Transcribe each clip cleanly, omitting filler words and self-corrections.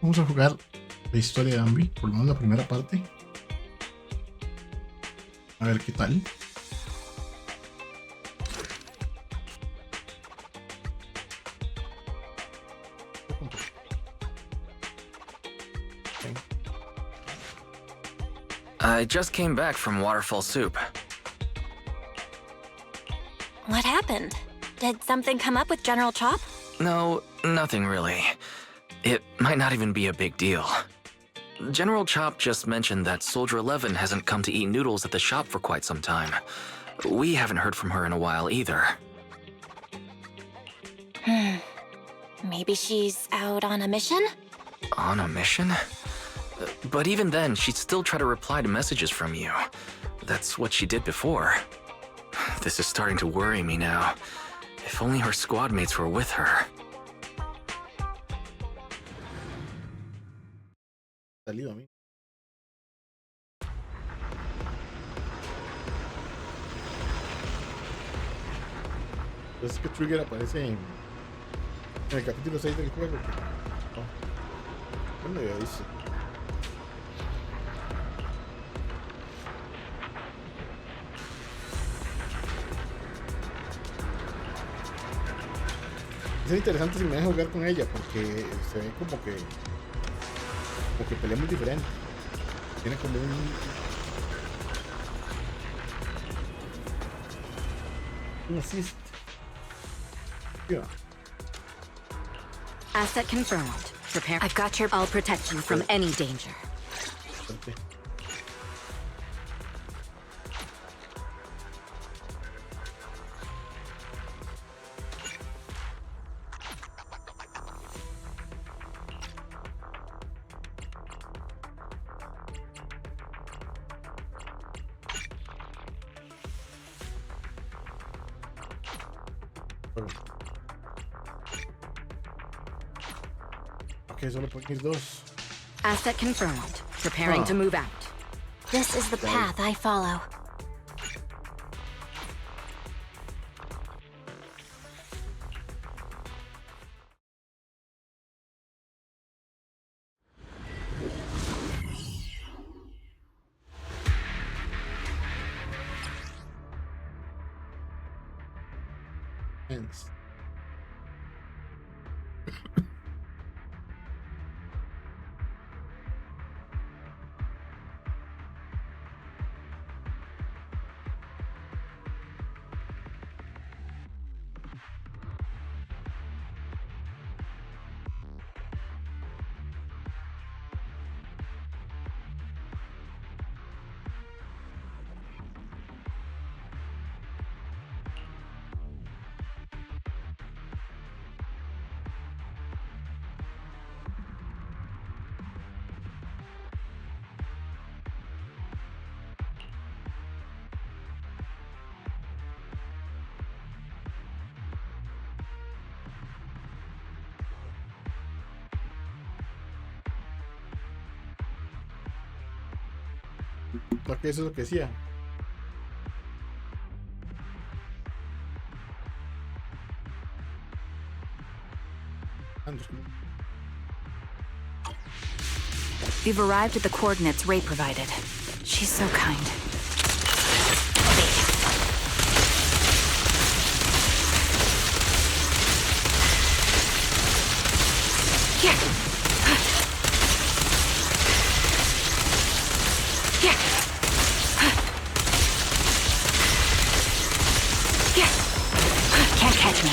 Vamos a jugar la historia de Ambi, por lo menos la primera parte. A ver qué tal. I just came back from Waterfall Soup. What happened? Did something come up with General Chop? No, nothing really. It might not even be a big deal. General Chop just mentioned that Soldier 11 hasn't come to eat noodles at the shop for quite some time. We haven't heard from her in a while either. Maybe she's out on a mission? On a mission? But even then, she'd still try to reply to messages from you. That's what she did before. This is starting to worry me now. If only her squad mates were with her. Salido a mí. Entonces que Trigger aparece en el capítulo 6 del juego. No, bueno, ya dice. Es interesante si me deja jugar con ella porque se ve como que pelea muy diferente. Tiene como un assist. Yeah. Asset confirmed. Prepare. I've got your. I'll protect you from any danger. Okay. Okay, solo pueden ir dos. Asset confirmed. Preparing to move out. This is the path I follow. Thanks. Porque eso es lo que decía. We've arrived at the coordinates Ray provided. She's so kind. Can't catch me.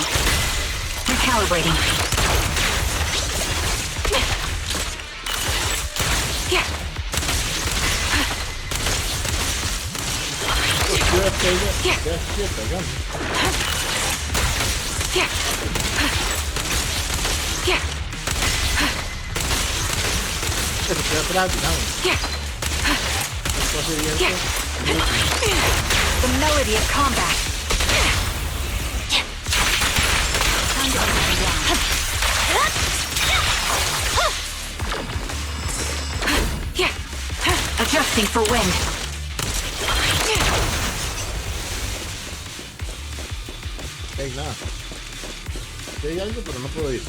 Recalibrating. The melody of combat. Adjusting for wind. Hay nada. Hay algo, pero no puedo ir.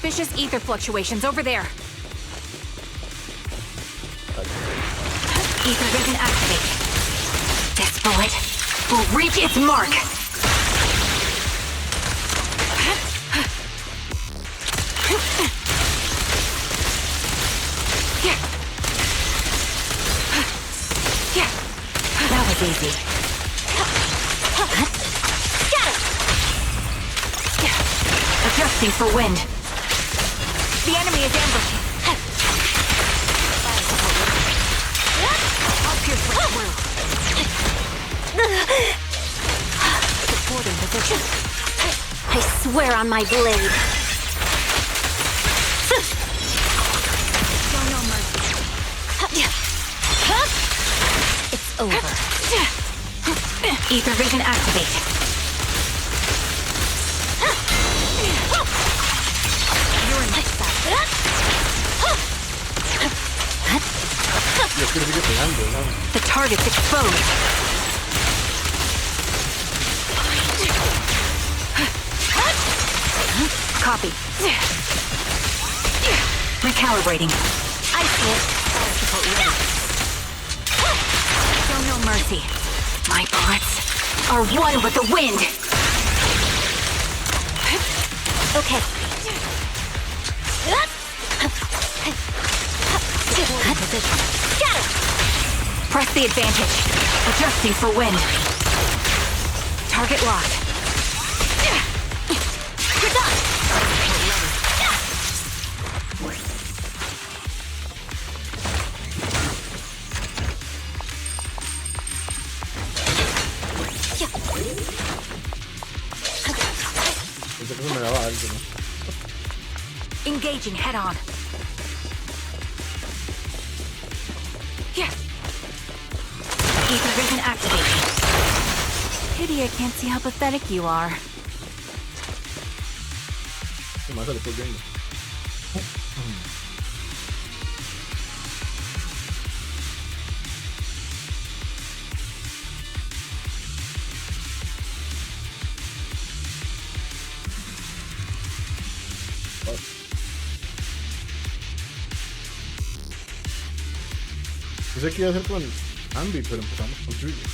suspicious ether fluctuations over there. Ether vision activate. This bullet will reach its mark. That was easy. Adjusting for wind. The enemy is ambushing. I'll pierce right through. Supporting position. I swear on my blade. Show no mercy. It's over. Ether vision activate. You're in my sight. Yo quiero seguir pegando, ¿no? The target's exposed. Copy. Recalibrating. I see it. Show no mercy. My bullets are one with the wind. Okay. Got it. Press the advantage. Adjusting for wind. Target locked. You're done. Pensé que eso me daba algo, ¿no? Engaging head on. Ether vision activated. Pity I can't see how pathetic you are. ¿Qué más le estoy viendo? Pensé que iba a hacer con Ambi, pero empezamos con Trigger.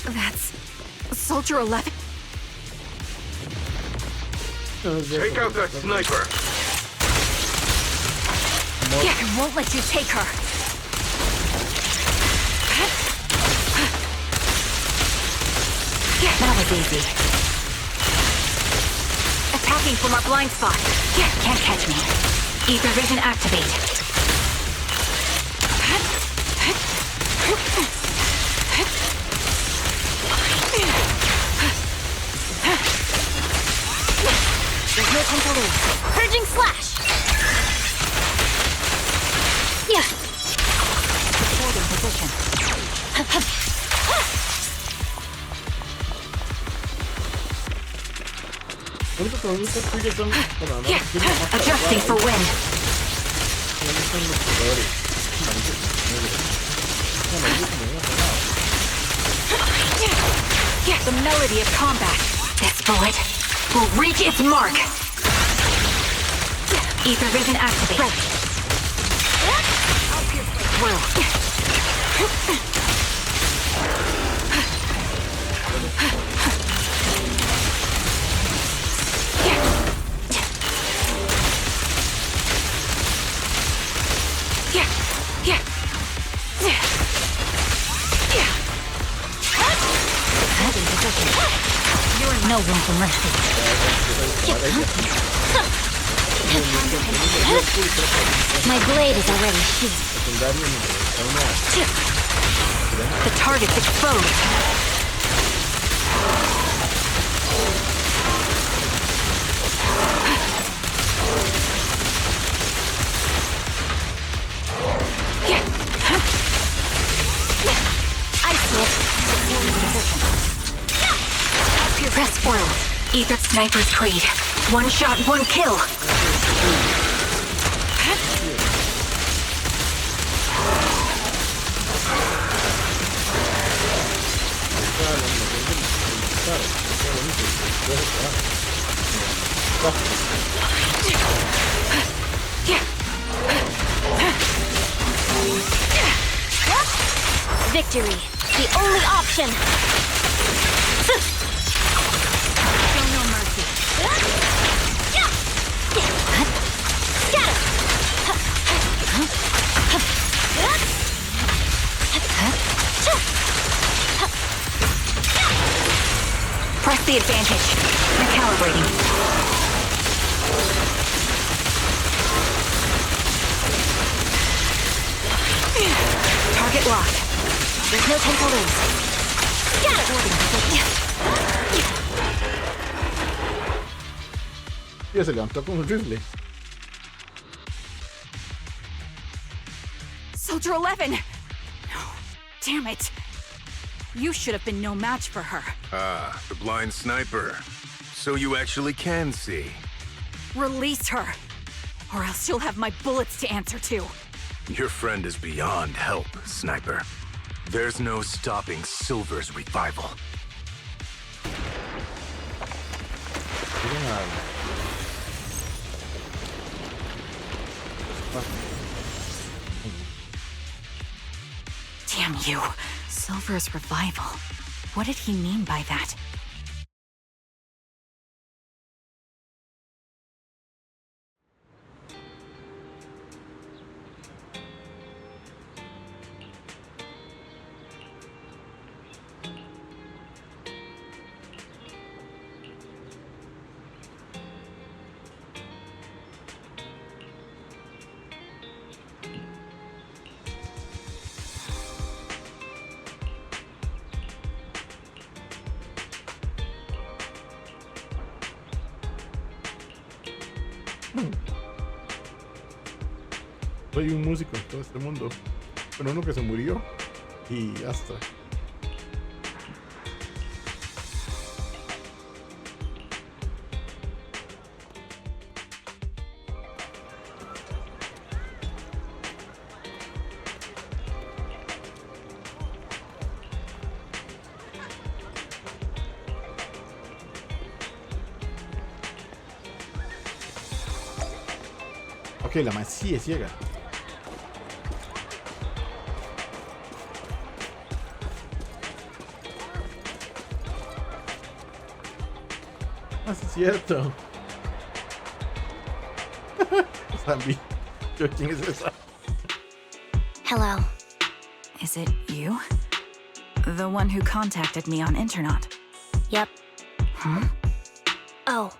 That's Soldier 11. Take out that sniper! Yeah, I won't let you take her. Yeah, that was easy. Attacking from our blind spot. Yeah, can't catch me. Ether vision activate. There's no time to lose. Purging slash. Yeah. Supporting position. Ahorita te gusta Trigger son para nada. Yeah. Adjusting for wind. Son los jugadores. Yeah, the melody of combat. This bullet will reach its mark. Ether vision activate. Right. I'll pierce right through. Yeah. Yeah. Holding position. You're in no room for mercy. My blade is already sheathed. The target's exposed. I see it. Press forward. Ether Sniper's Creed. One shot, one kill. Victory, the only option. Show no mercy. Press the advantage. Recalibrating. Target locked. There's no time to lose. Ya se levantó con un rifle. Soldier 11! No. Damn it. You should have been no match for her. Ah, the blind sniper. So you actually can see. Release her, or else you'll have my bullets to answer to. Your friend is beyond help, Sniper. There's no stopping Silver's revival. Damn you. Silver's revival. What did he mean by that? Soy un músico en todo este mundo. Pero uno que se murió y ya está. Ok, la más sí es ciega. Ah, sí es cierto. Zambi. ¿Quién es esa? Hello. Is it you? The one who contacted me on Internaut? Yep. Huh? Oh,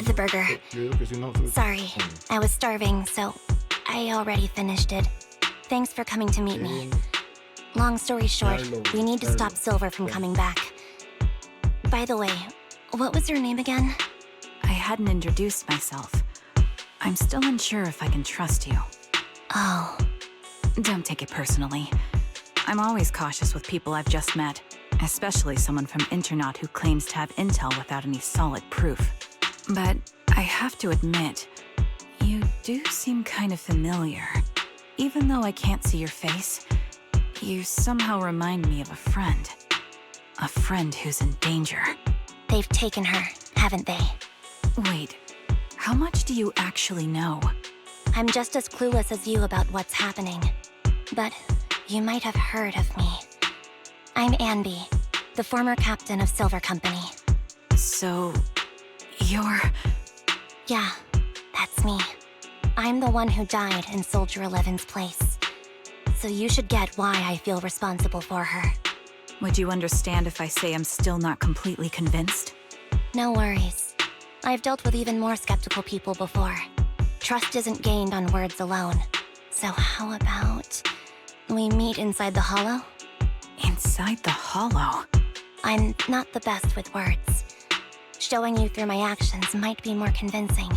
the burger. Yo creo que sí, no, soy- Sorry, I was starving, so I already finished it. Thanks for coming to meet me. Long story short, we need to stop Silver from coming back. By the way, what was your name again? I hadn't introduced myself. I'm still unsure if I can trust you. Oh, Don't take it personally. I'm always cautious with people I've just met, especially someone from Internaut who claims to have intel without any solid proof. But I have to admit, you do seem kind of familiar. Even though I can't see your face, you somehow remind me of a friend. A friend who's in danger. they've taken her, haven't they? Wait, how much do you actually know? I'm just as clueless as you about what's happening. But you might have heard of me. I'm Anby, the former captain of Silver Company. So, you're... Yeah, that's me. I'm the one who died in Soldier 11's place. So you should get why I feel responsible for her. Would you understand if I say I'm still not completely convinced? No worries. I've dealt with even more skeptical people before. Trust isn't gained on words alone. So how about we meet inside the hollow? Inside the hollow? I'm not the best with words. Showing you through my actions might be more convincing.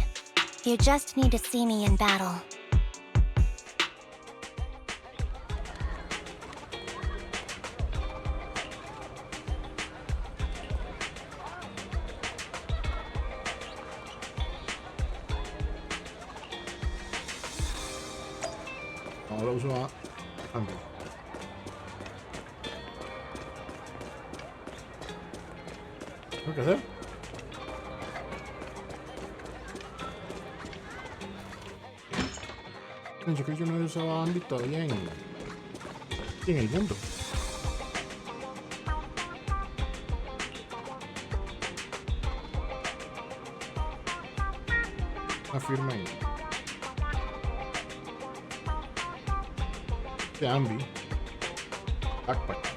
You just need to see me in battle. ahora uso a Ambi. ¿Tengo que hacer? Yo creo que yo no usaba Ambi todavía en el mundo. Afirma en de Ambi Backpack.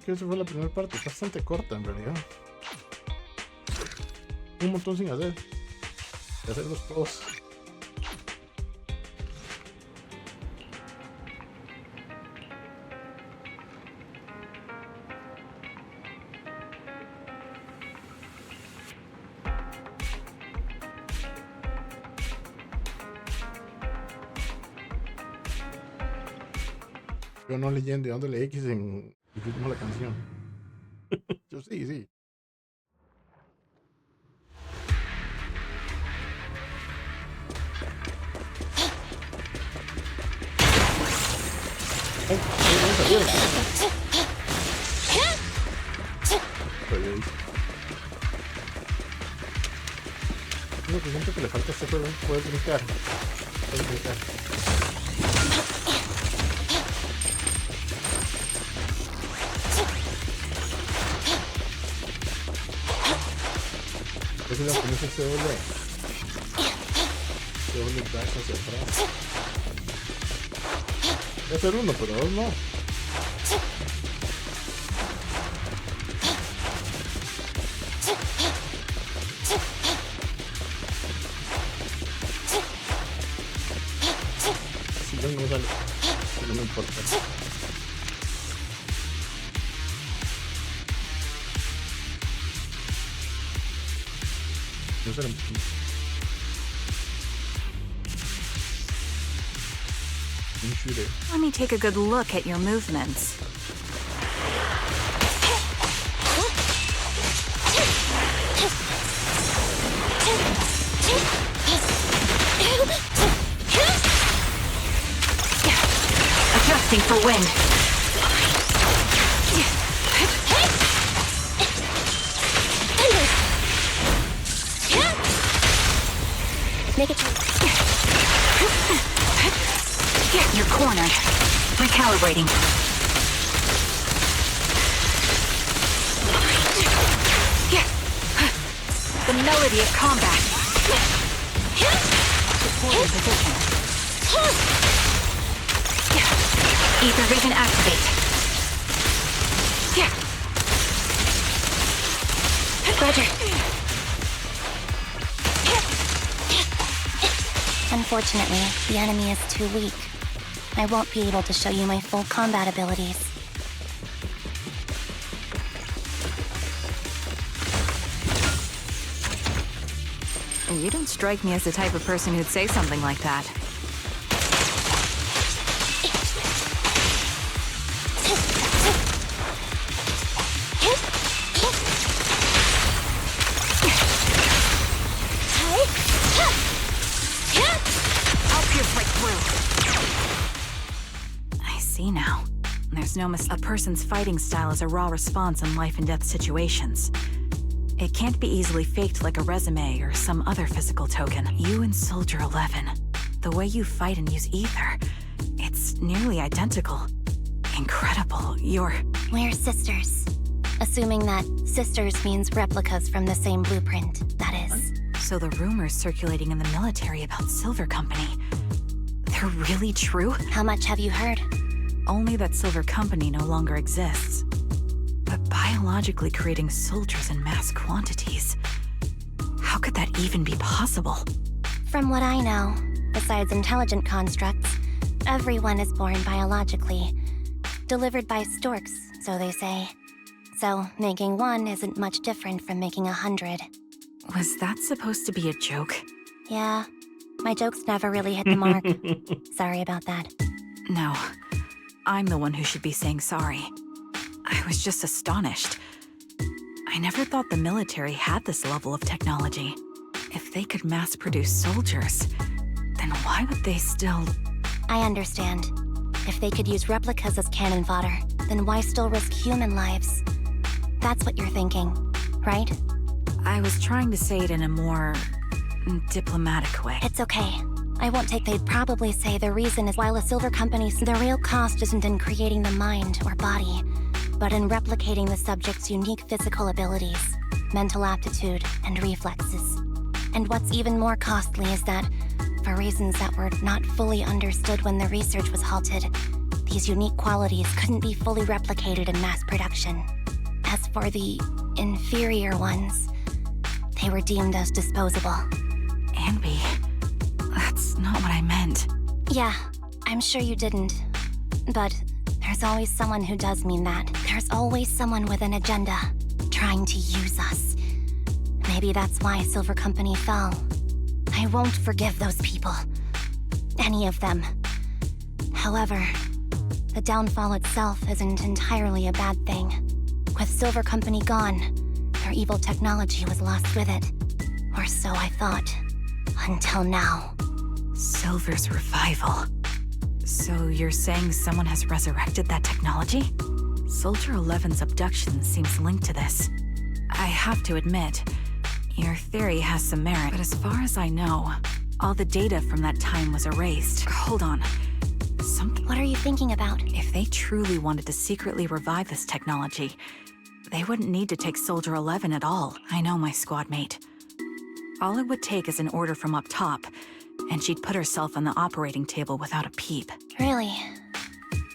Que esa fue la primera parte, está bastante corta en realidad. Un montón sin hacer. Y hacerlos todos. Yo no leyendo y dándole X en el ritmo de la canción. Yo sí. Lo que siento que le falta a este juego es poder brincar. Ese es como se doble dash hacia atrás. Voy a hacer uno, pero dos no. Si no, no sale. No me importa. Let me take a good look at your movements. Adjusting for wind. Make it. You're cornered. Recalibrating. The melody of combat. Supporting position. Ether vision activate. Roger. Unfortunately, the enemy is too weak. I won't be able to show you my full combat abilities. You don't strike me as the type of person who'd say something like that. Now. There's no a person's fighting style is a raw response in life and death situations. It can't be easily faked like a resume or some other physical token. You and Soldier 11, the way you fight and use ether, it's nearly identical. Incredible. We're sisters. Assuming that sisters means replicas from the same blueprint, that is. So the rumors circulating in the military about Silver Company, they're really true? How much have you heard? Only that Silver Company no longer exists. But biologically creating soldiers in mass quantities. could that even be possible? From what I know, besides intelligent constructs, everyone is born biologically. Delivered by storks, so they say. So, making one isn't much different from making 100. Was that supposed to be a joke? Yeah, my jokes never really hit the mark. Sorry about that. No, I'm the one who should be saying sorry. I was just astonished. I never thought the military had this level of technology. If they could mass-produce soldiers, then why would they still... I understand. If they could use replicas as cannon fodder, then why still risk human lives? That's what you're thinking, right? I was trying to say it in a more... diplomatic way. It's okay. I won't take. They'd probably say the reason is while a silver company's the real cost isn't in creating the mind or body, but in replicating the subject's unique physical abilities, mental aptitude, and reflexes. And what's even more costly is that, for reasons that were not fully understood when the research was halted, these unique qualities couldn't be fully replicated in mass production. As for the inferior ones, they were deemed as disposable. Anby, that's not what I meant. Yeah, I'm sure you didn't. But there's always someone who does mean that. There's always someone with an agenda, trying to use us. Maybe that's why Silver Company fell. I won't forgive those people. Any of them. However, the downfall itself isn't entirely a bad thing. With Silver Company gone, their evil technology was lost with it. Or so I thought. Until now. Silver's revival. So you're saying someone has resurrected that technology? Soldier 11's abduction seems linked to this. I have to admit, your theory has some merit, but as far as I know, all the data from that time was erased. Hold on. Something... What are you thinking about? If they truly wanted to secretly revive this technology, they wouldn't need to take Soldier 11 at all. I know my squad mate. All it would take is an order from up top, and she'd put herself on the operating table without a peep. Really?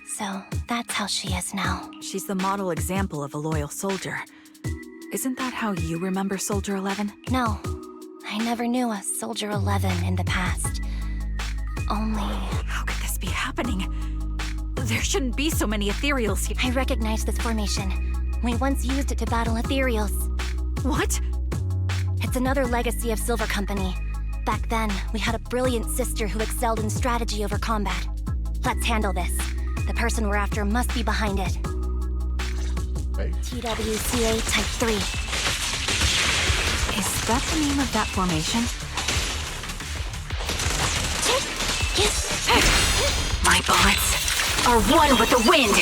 So, that's how she is now. She's the model example of a loyal soldier. Isn't that how you remember Soldier 11? No, I never knew a Soldier 11 in the past. Only... How could this be happening? There shouldn't be so many ethereals here. I recognize this formation. We once used it to battle ethereals. What? It's another legacy of Silver Company. Back then, we had a brilliant sister who excelled in strategy over combat. Let's handle this. The person we're after must be behind it. Right. TWCA Type 3. Is that the name of that formation? My bullets are one with the wind!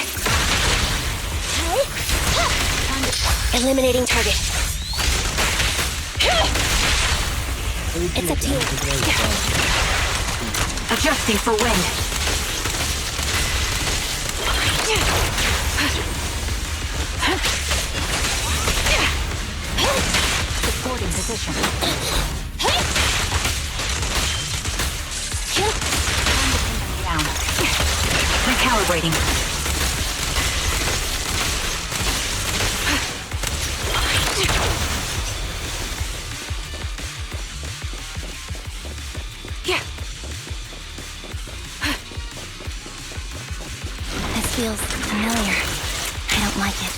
Eliminating target. It's up to you. Adjusting for wind. Supporting position. Down. Recalibrating. This feels familiar. I don't like it.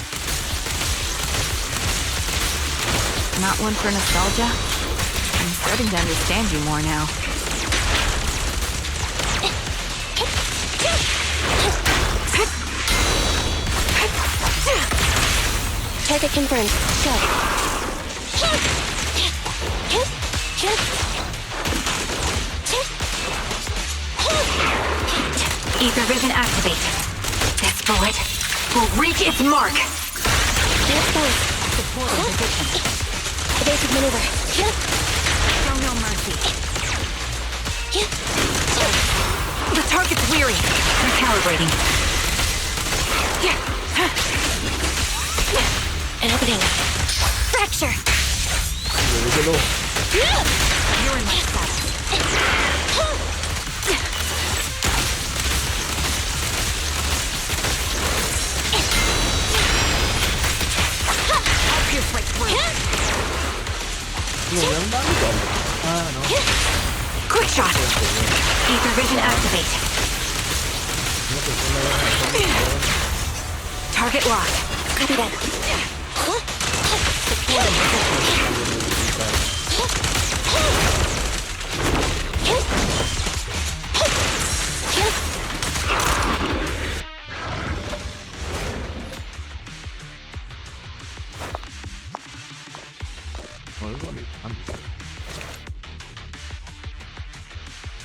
Not one for nostalgia? I'm starting to understand you more now. Target confirmed. Good. Ether vision activate. This bullet will reach its mark. They're exposed. Supporting position. Evasive maneuver. Show no mercy. The target's weary. Recalibrating. An opening. Fracture. You're in my status. I'll pierce right through. shot. Ether vision activate. Target locked. Copy that.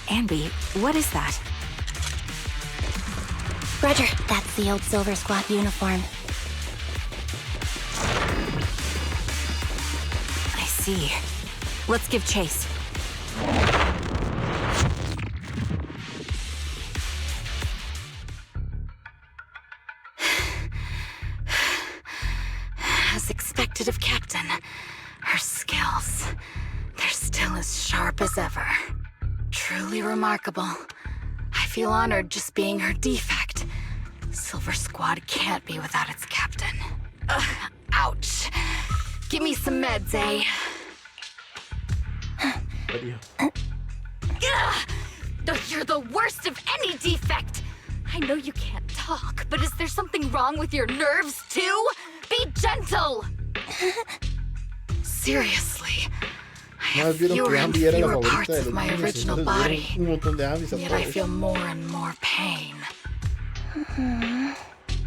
Anby, what is that? Roger, that's the old Silver Squad uniform. I see. Let's give chase. As expected of Captain, her skills, they're still as sharp as ever. Truly remarkable. I feel honored just being her defect. Silver Squad can't be without its captain. Ouch. Give me some meds, eh? You're the worst of any defect! I know you can't talk, but is there something wrong with your nerves, too? Be gentle! Seriously. I have fewer and fewer parts of my original body, yet I feel more and more pain.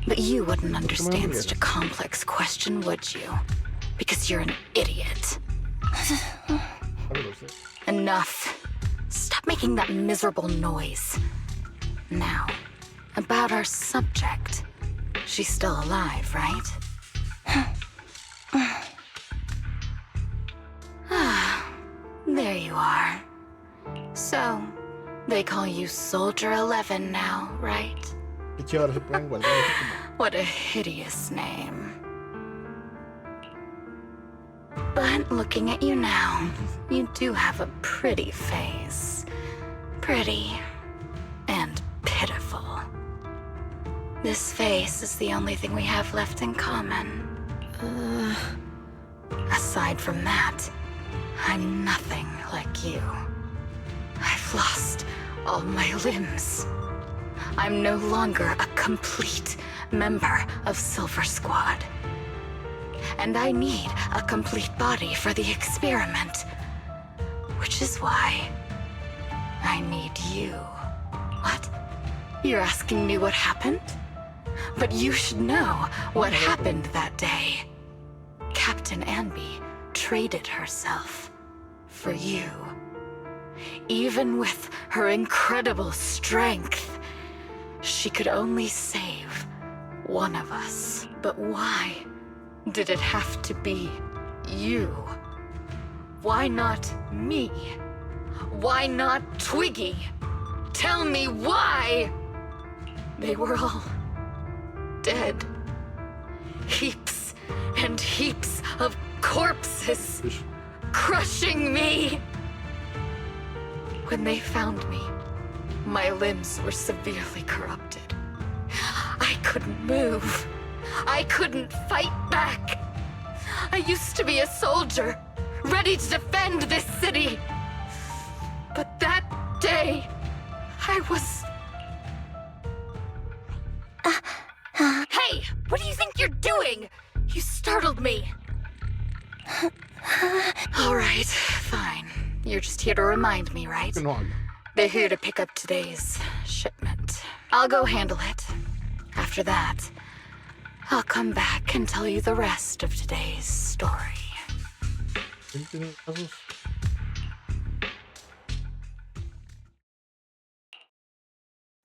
But you wouldn't understand such a complex question, would you? Because you're an idiot. Enough. Stop making that miserable noise. Now, about our subject. She's still alive, right? There you are. So, they call you Soldier 11 now, right? What a hideous name. But looking at you now, you do have a pretty face. Pretty and pitiful. This face is the only thing we have left in common. Aside from that, I'm nothing like you. I've lost all my limbs. I'm no longer a complete member of Silver Squad. And I need a complete body for the experiment. Which is why I need you. What? You're asking me what happened? But you should know what happened that day. Captain Anby traded herself for you. Even with her incredible strength, she could only save one of us. But why did it have to be you? Why not me? Why not Twiggy? Tell me why! They were all dead. Heaps and heaps of corpses crushing me. When they found me, my limbs were severely corrupted. I couldn't move. I couldn't fight back. I used to be a soldier, ready to defend this city. But that day, I was... Hey, what do you think you're doing? You startled me. All right, fine. You're just here to remind me, right? They're here to pick up today's shipment. I'll go handle it. After that, I'll come back and tell you the rest of today's story.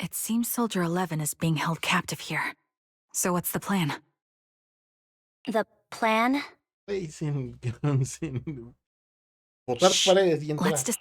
It seems Soldier 11 is being held captive here. So what's the plan? The plan? Let's just...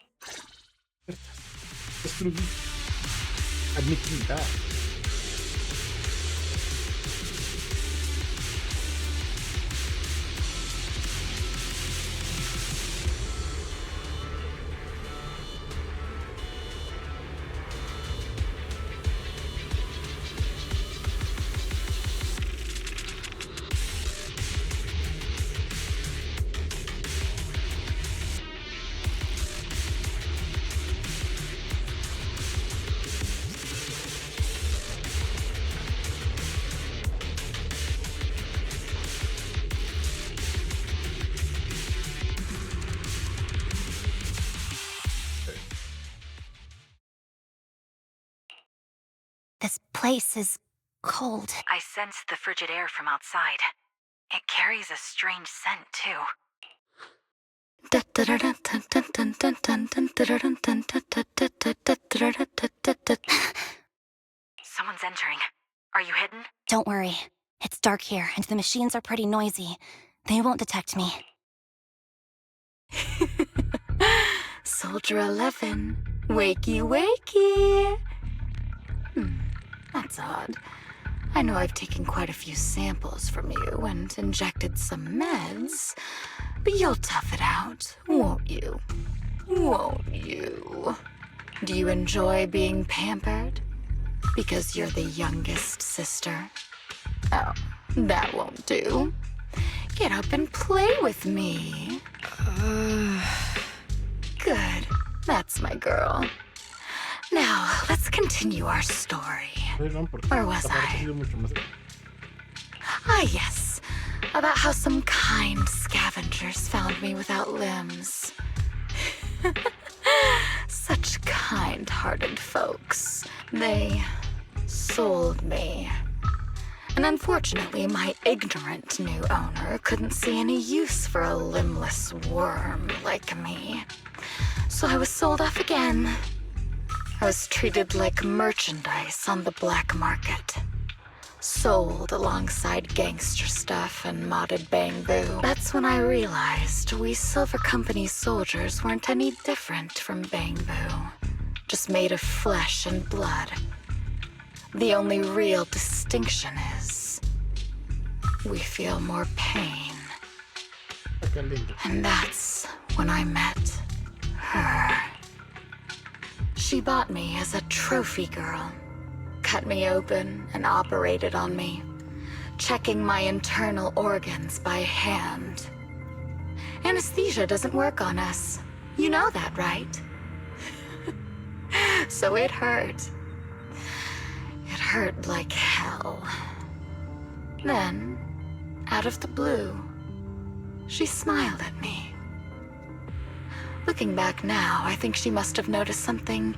This place is cold. I sense the frigid air from outside. It carries a strange scent, too. Someone's entering. Are you hidden? Don't worry. It's dark here, and the machines are pretty noisy. They won't detect me. Soldier 11, wakey wakey. That's odd. I know I've taken quite a few samples from you and injected some meds, but you'll tough it out, won't you? Won't you? Do you enjoy being pampered? Because you're the youngest sister? Oh, that won't do. Get up and play with me. Good. That's my girl. Now, let's continue our story. Where was I? Ah, yes. About how some kind scavengers found me without limbs. Such kind-hearted folks. They sold me. And unfortunately, my ignorant new owner couldn't see any use for a limbless worm like me. So I was sold off again. I was treated like merchandise on the black market. Sold alongside gangster stuff and modded bamboo. That's when I realized we Silver Company soldiers weren't any different from bamboo. Just made of flesh and blood. The only real distinction is we feel more pain. And that's when I met her. She bought me as a trophy girl, cut me open and operated on me, checking my internal organs by hand. Anesthesia doesn't work on us. You know that, right? So it hurt. It hurt like hell. Then, out of the blue, she smiled at me. Looking back now, I think she must have noticed something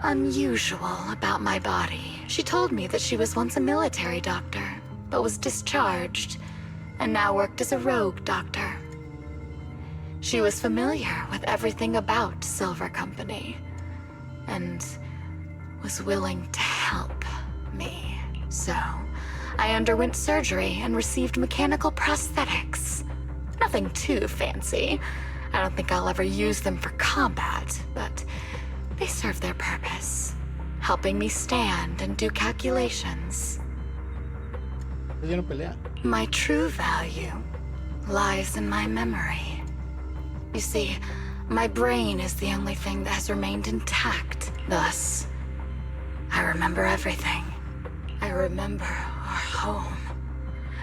unusual about my body. She told me that she was once a military doctor, but was discharged, and now worked as a rogue doctor. She was familiar with everything about Silver Company, and was willing to help me. So, I underwent surgery and received mechanical prosthetics. Nothing too fancy. I don't think I'll ever use them for combat, but they serve their purpose, helping me stand and do calculations. My true value lies in my memory. You see, my brain is the only thing that has remained intact. Thus, I remember everything. I remember our home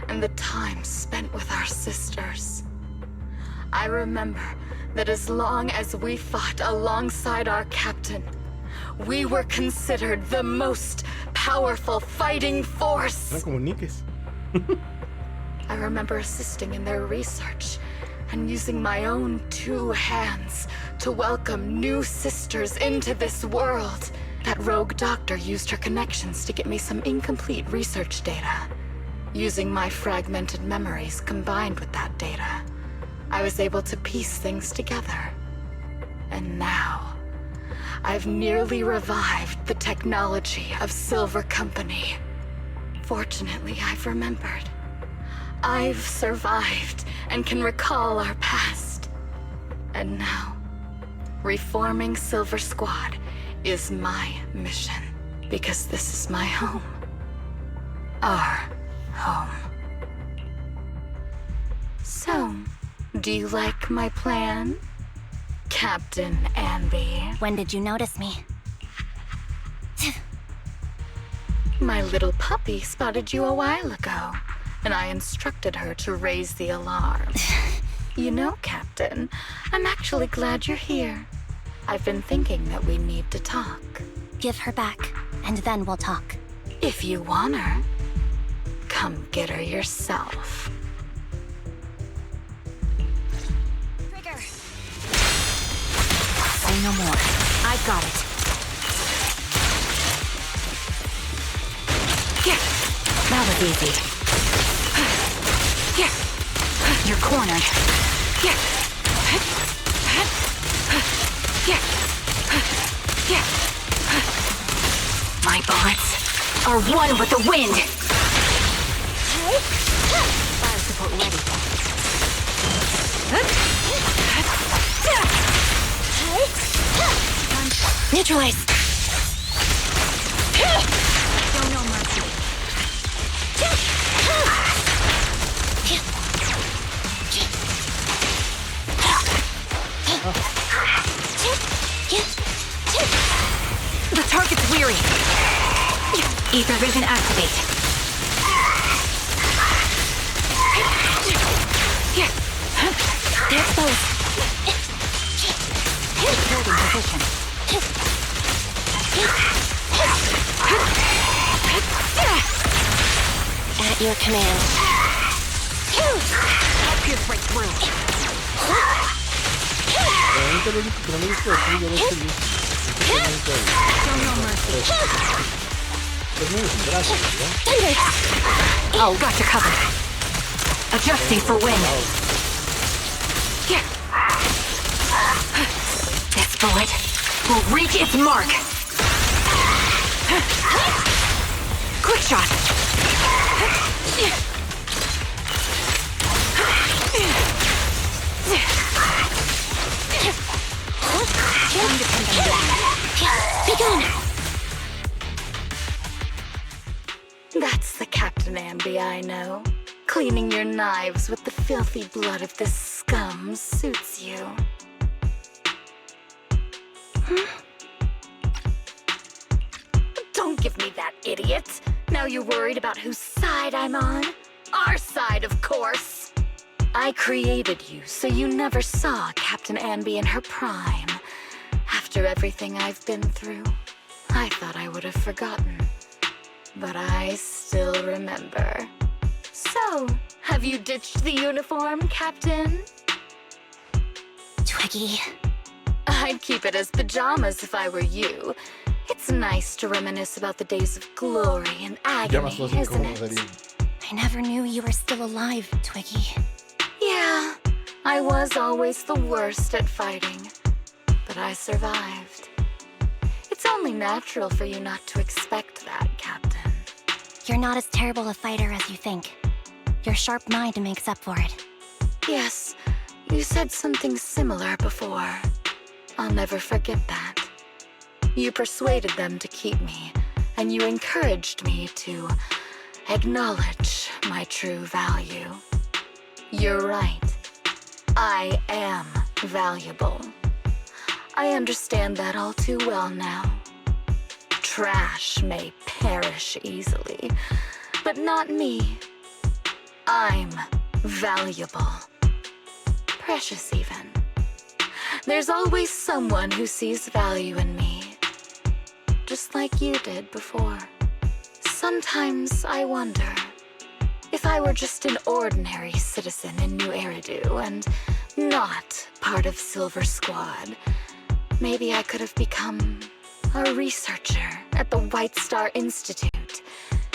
and the time spent with our sisters. I remember that as long as we fought alongside our captain, we were considered the most powerful fighting force. I remember assisting in their research and using my own 2 hands to welcome new sisters into this world. That rogue doctor used her connections to get me some incomplete research data. Using my fragmented memories combined with that data, I was able to piece things together. And now, I've nearly revived the technology of Silver Company. Fortunately, I've remembered. I've survived and can recall our past. And now, reforming Silver Squad is my mission, because this is my home. Our home. So, do you like my plan, Captain Anby? When did you notice me? My little puppy spotted you a while ago, and I instructed her to raise the alarm. You know, Captain, I'm actually glad you're here. I've been thinking that we need to talk. Give her back, and then we'll talk. If you want her, come get her yourself. Trigger! Say no more. I got it. easy. You're cornered. My bullets are one with the wind. Fire support ready. Neutralize. Show no mercy. The target's weary. Ether vision activate. They're exposed. Holding position. At your command. I'll pierce right through. Realmente lo único que no me gusta de ti, yo lo estoy visto. Show no mercy. Es muy desgracia, ¿verdad? Thunder! Oh, got you covered. Adjusting for wind. This bullet will reach its mark. Quick shot. Be gone! That's the Captain Ambi I know. Cleaning your knives with the filthy blood of this scum suits you. Don't give me that, idiot. Now you're worried about whose side I'm on? Our side, of course. I created you so you never saw Captain Ambi in her prime. After everything I've been through, I thought I would have forgotten. But I still remember. So, have you ditched the uniform, Captain? Twiggy. I'd keep it as pajamas if I were you. It's nice to reminisce about the days of glory and Ya más agony, fácil isn't como it? sería. I never knew you were still alive, Twiggy. Yeah, I was always the worst at fighting. But I survived. It's only natural for you not to expect that, Captain. You're not as terrible a fighter as you think. Your sharp mind makes up for it. Yes, you said something similar before. I'll never forget that. You persuaded them to keep me, and you encouraged me to acknowledge my true value. You're right. I am valuable. I understand that all too well now. Trash may perish easily, but not me. I'm valuable. Precious, even. There's always someone who sees value in me, just like you did before. Sometimes I wonder if I were just an ordinary citizen in New Eridu and not part of Silver Squad. Maybe I could have become a researcher at the White Star Institute,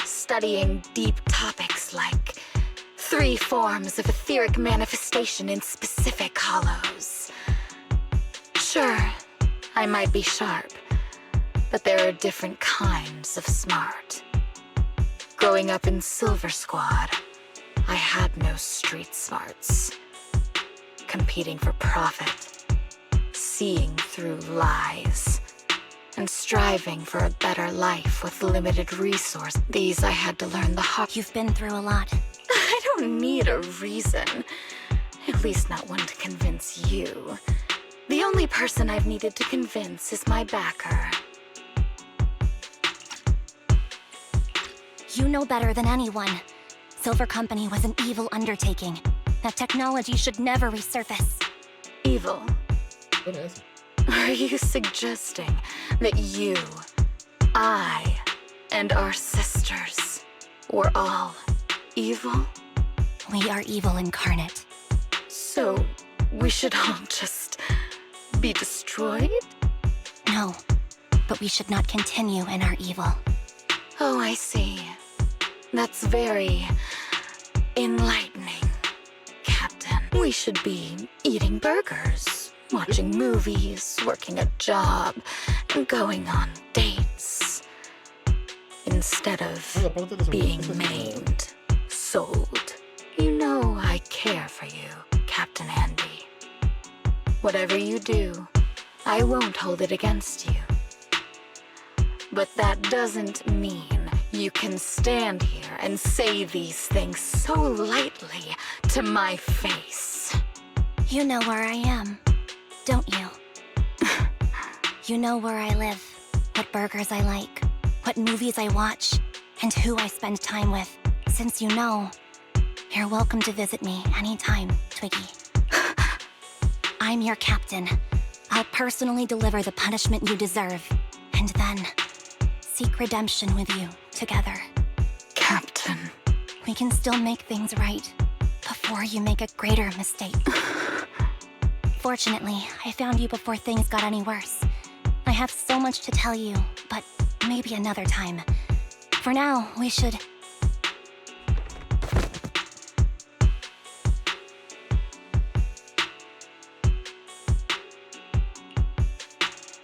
studying deep topics like 3 forms of etheric manifestation in specific hollows. Sure, I might be sharp, but there are different kinds of smart. Growing up in Silver Squad, I had no street smarts. Competing for profit, seeing through lies, and striving for a better life with limited resource. These I had to learn the hard. You've been through a lot. I don't need a reason. At least not one to convince you. The only person I've needed to convince is my backer. You know better than anyone. Silver Company was an evil undertaking. That technology should never resurface. Evil? Bueno, eso. Are you suggesting that you, I, and our sisters were all evil? We are evil incarnate. So, we should all just be destroyed? No, but we should not continue in our evil. Oh, I see. That's very enlightening, Captain. We should be eating burgers, watching movies, working a job, and going on dates. Instead of being maimed, sold. You know I care for you, Captain Andy. Whatever you do, I won't hold it against you. But that doesn't mean you can stand here and say these things so lightly to my face. You know where I am, don't you? You know where I live, what burgers I like, what movies I watch, and who I spend time with. Since you know, you're welcome to visit me anytime, Twiggy. I'm your captain. I'll personally deliver the punishment you deserve, and then seek redemption with you together. Captain. We can still make things right before you make a greater mistake. Fortunately, I found you before things got any worse. I have so much to tell you, but maybe another time. For now, we should...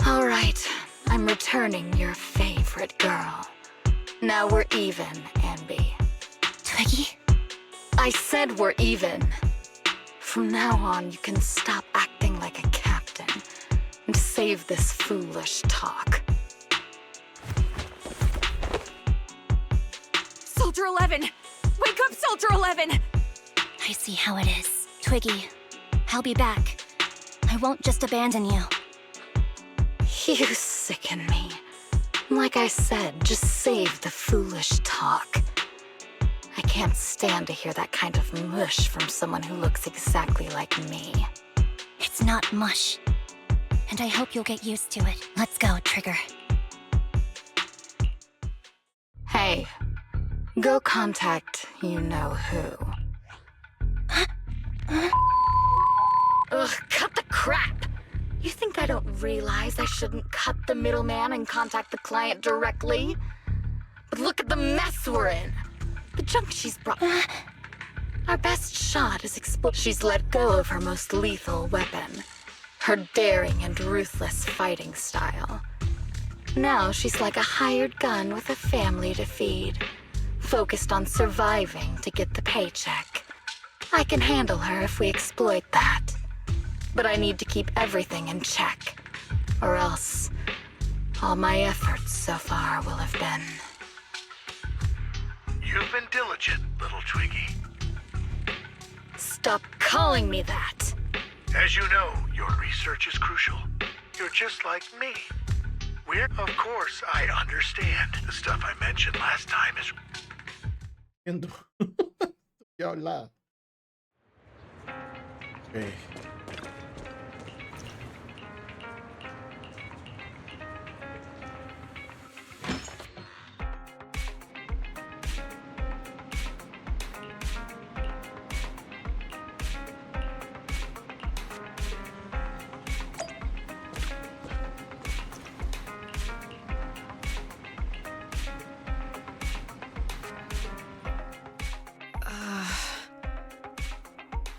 All right, I'm returning your favorite girl. Now we're even, Anby. Twiggy? I said we're even. From now on, you can stop acting like a captain and save this foolish talk. Soldier 11! Wake up, Soldier 11! I see how it is. Twiggy, I'll be back. I won't just abandon you. You sicken me. Like I said, just save the foolish talk. I can't stand to hear that kind of mush from someone who looks exactly like me. It's not mush. And I hope you'll get used to it. Let's go, Trigger. Hey, go contact you-know-who. Ugh, cut the crap! You think I don't realize I shouldn't cut the middleman and contact the client directly? But look at the mess we're in! The junk she's brought... Our best shot is She's let go of her most lethal weapon. Her daring and ruthless fighting style. Now she's like a hired gun with a family to feed. Focused on surviving to get the paycheck. I can handle her if we exploit that. But I need to keep everything in check. Or else, all my efforts so far will have been... You've been diligent, little Twiggy. Stop calling me that! As you know, your research is crucial. You're just like me. Of course, I understand. The stuff I mentioned last time is... Ya habla. Okay.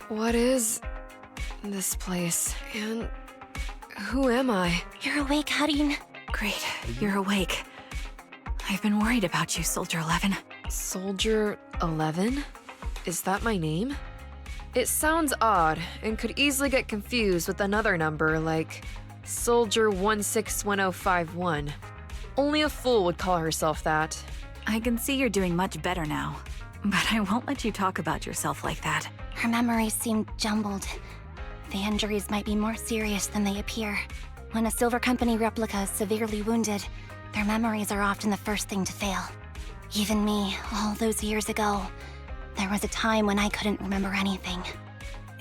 What is this place? And who am I? You're awake, Harin. Great, you're awake. I've been worried about you, Soldier 11. Soldier 11? Is that my name? It sounds odd and could easily get confused with another number like Soldier 161051. Only a fool would call herself that. I can see you're doing much better now. But I won't let you talk about yourself like that. Her memories seem jumbled. The injuries might be more serious than they appear. When a Silver Company replica is severely wounded, their memories are often the first thing to fail. Even me, all those years ago, there was a time when I couldn't remember anything.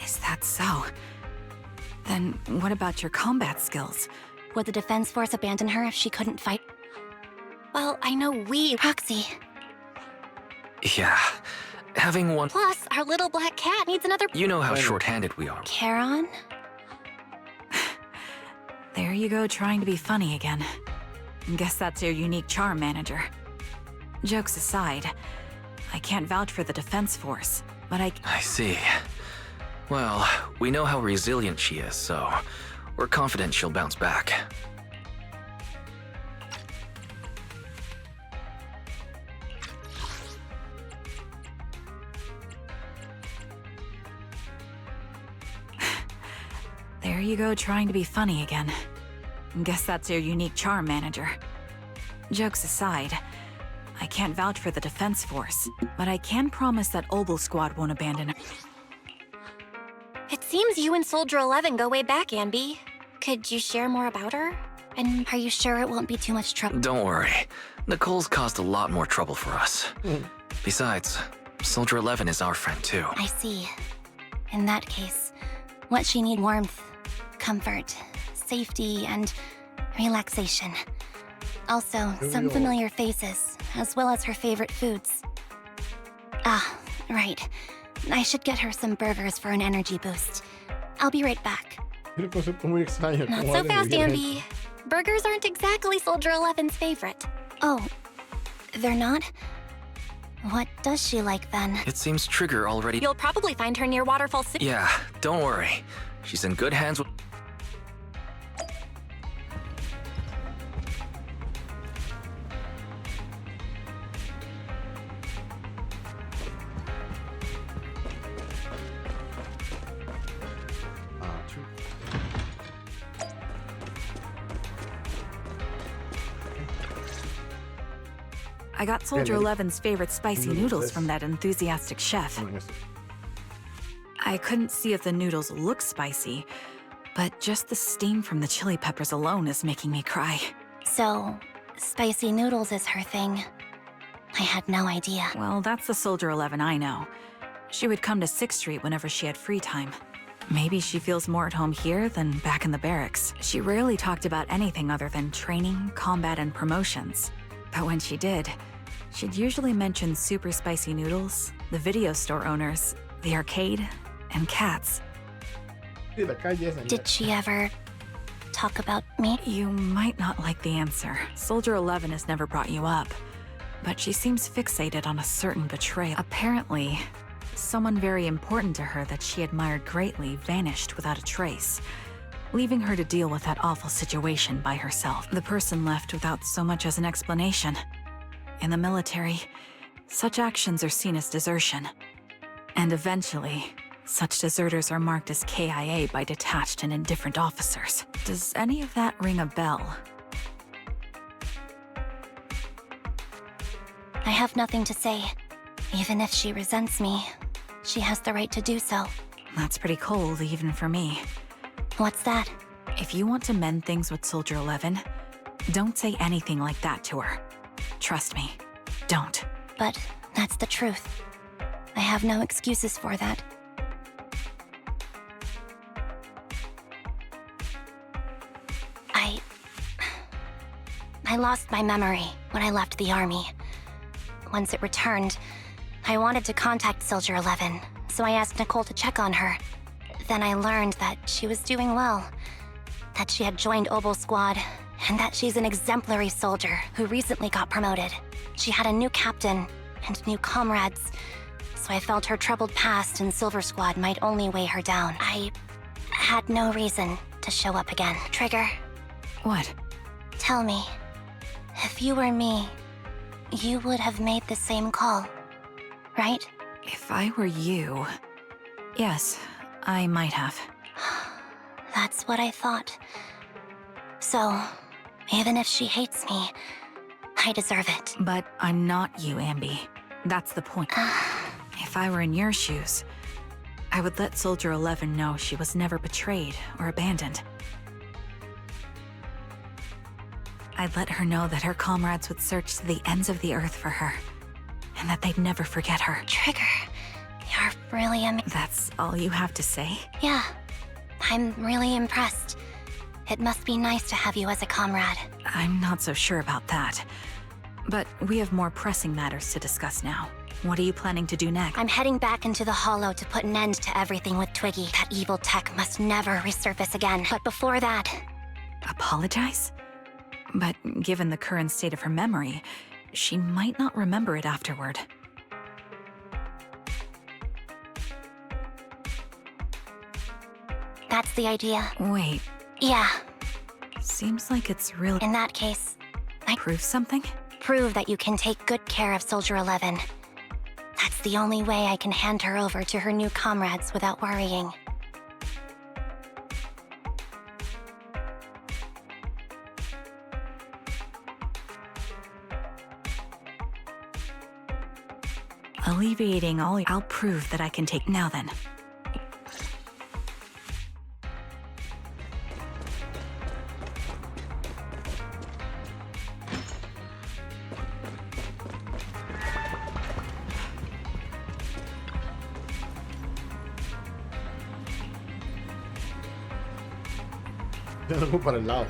Is that so? Then what about your combat skills? Would the Defense Force abandon her if she couldn't fight? Well, I know Roxy. Yeah, having one... Plus, our little black cat needs another... You know how short-handed we are. Charon? There you go, trying to be funny again. Guess that's your unique charm, Manager. Jokes aside, I can't vouch for the defense force, but I see. Well, we know how resilient she is, so we're confident she'll bounce back. There you go, trying to be funny again. Guess that's your unique charm, manager. Jokes aside, I can't vouch for the defense force, but I can promise that Obel Squad won't abandon her. It seems you and Soldier 11 go way back, Anby. Could you share more about her? And are you sure it won't be too much trouble? Don't worry. Nicole's caused a lot more trouble for us. Besides, Soldier 11 is our friend too. I see. In that case, what she need warmth, comfort, safety, and relaxation. Also, some familiar faces, as well as her favorite foods. Ah, right. I should get her some burgers for an energy boost. I'll be right back. Tiene un concepto muy extraño. Not como so alguien fast, le dijera Anby. Burgers aren't exactly Soldier 11's favorite. Oh, they're not? What does she like then? It seems Trigger already... You'll probably find her near Waterfall City. Yeah, don't worry. She's in good hands with... true. I got Soldier Really? 11's favorite spicy noodles from that enthusiastic chef. I couldn't see if the noodles look spicy, but just the steam from the chili peppers alone is making me cry. So, spicy noodles is her thing. I had no idea. Well, that's the Soldier 11 I know. She would come to 6th Street whenever she had free time. Maybe she feels more at home here than back in the barracks. She rarely talked about anything other than training, combat, and promotions. But when she did, she'd usually mention super spicy noodles, the video store owners, the arcade, and cats. Sí, la calle esa, Did she ever talk about me? You might not like the answer. Soldier 11 has never brought you up, but she seems fixated on a certain betrayal. Apparently, someone very important to her that she admired greatly vanished without a trace, leaving her to deal with that awful situation by herself. The person left without so much as an explanation. In the military, such actions are seen as desertion. And eventually, such deserters are marked as KIA by detached and indifferent officers. Does any of that ring a bell? I have nothing to say. Even if she resents me, she has the right to do so. That's pretty cold, even for me. What's that? If you want to mend things with Soldier 11, don't say anything like that to her. Trust me, don't. But that's the truth. I have no excuses for that. I lost my memory when I left the army. Once it returned, I wanted to contact Soldier 11, so I asked Nicole to check on her. Then I learned that she was doing well, that she had joined Obel Squad, and that she's an exemplary soldier who recently got promoted. She had a new captain and new comrades, so I felt her troubled past in Silver Squad might only weigh her down. I had no reason to show up again. Trigger, What? tell me, if you were me, you would have made the same call, right? If I were you... Yes, I might have. That's what I thought. So, even if she hates me, I deserve it. But I'm not you, Anby. That's the point. If I were in your shoes, I would let Soldier 11 know she was never betrayed or abandoned. I'd let her know that her comrades would search to the ends of the earth for her, and that they'd never forget her. Trigger, you're really That's all you have to say? Yeah, I'm really impressed. It must be nice to have you as a comrade. I'm not so sure about that. But we have more pressing matters to discuss now. What are you planning to do next? I'm heading back into the Hollow to put an end to everything with Twiggy. That evil tech must never resurface again. But before that... Apologize? But given the current state of her memory, she might not remember it afterward. the idea. Wait, Yeah, seems like it's really in that case, prove something? prove that you can take good care of Soldier 11. That's the only way I can hand her over to her new comrades without worrying. Alleviating all. I'll prove that I can take. Now then. Ya no voy para el lado.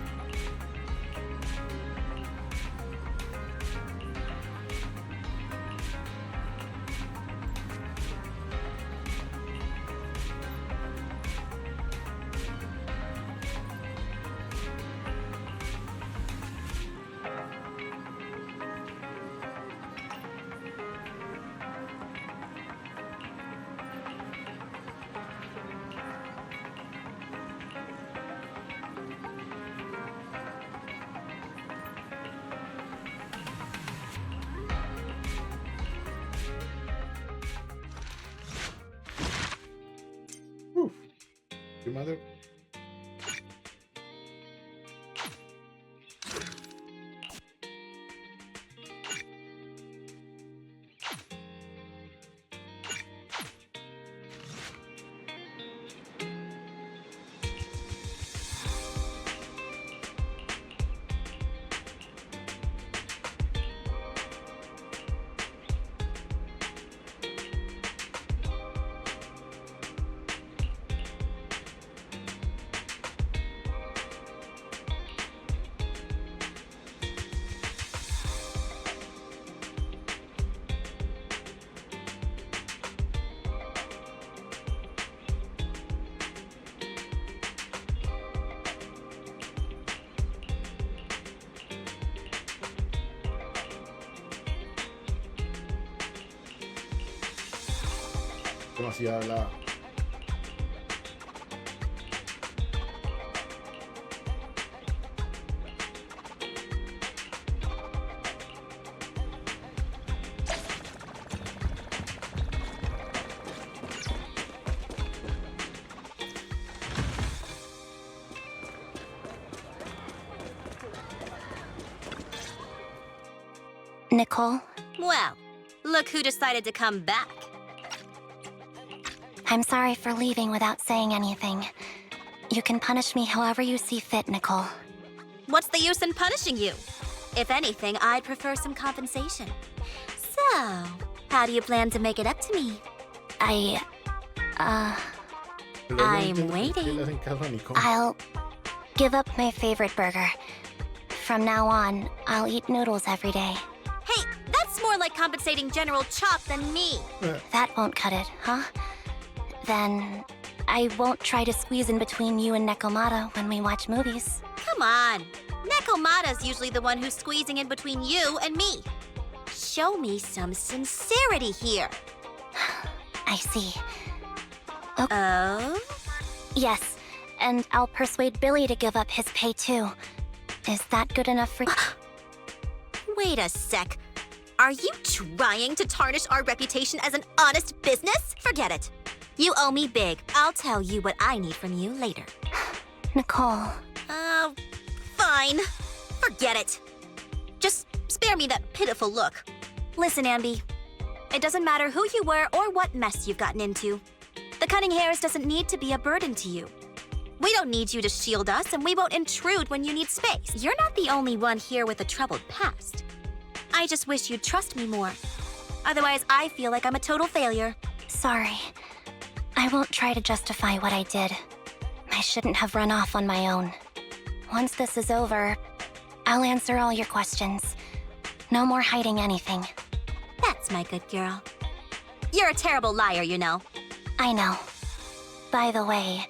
Your mother. Demasiada la... Nicole, Well, look who decided to come back. I'm sorry for leaving without saying anything. You can punish me however you see fit, Nicole. What's the use in punishing you? If anything, I'd prefer some compensation. So, how do you plan to make it up to me? I'm waiting. I'll give up my favorite burger. From now on, I'll eat noodles every day. Hey, that's more like compensating General Chop than me. That won't cut it, huh? Then I won't try to squeeze in between you and Nekomata when we watch movies. Come on. Nekomata's usually the one who's squeezing in between you and me. Show me some sincerity here. I see. Oh? Yes, and I'll persuade Billy to give up his pay too. Is that good enough for you? Wait a sec. Are you trying to tarnish our reputation as an honest business? Forget it. You owe me big. I'll tell you what I need from you later. Nicole. Fine. Forget it. Just spare me that pitiful look. Listen, Ambi. It doesn't matter who you were or what mess you've gotten into. The cutting hairs doesn't need to be a burden to you. We don't need you to shield us, and we won't intrude when you need space. You're not the only one here with a troubled past. I just wish you'd trust me more. Otherwise, I feel like I'm a total failure. Sorry. I won't try to justify what I did. I shouldn't have run off on my own. Once this is over, I'll answer all your questions. No more hiding anything. That's my good girl. You're a terrible liar, you know. I know. By the way,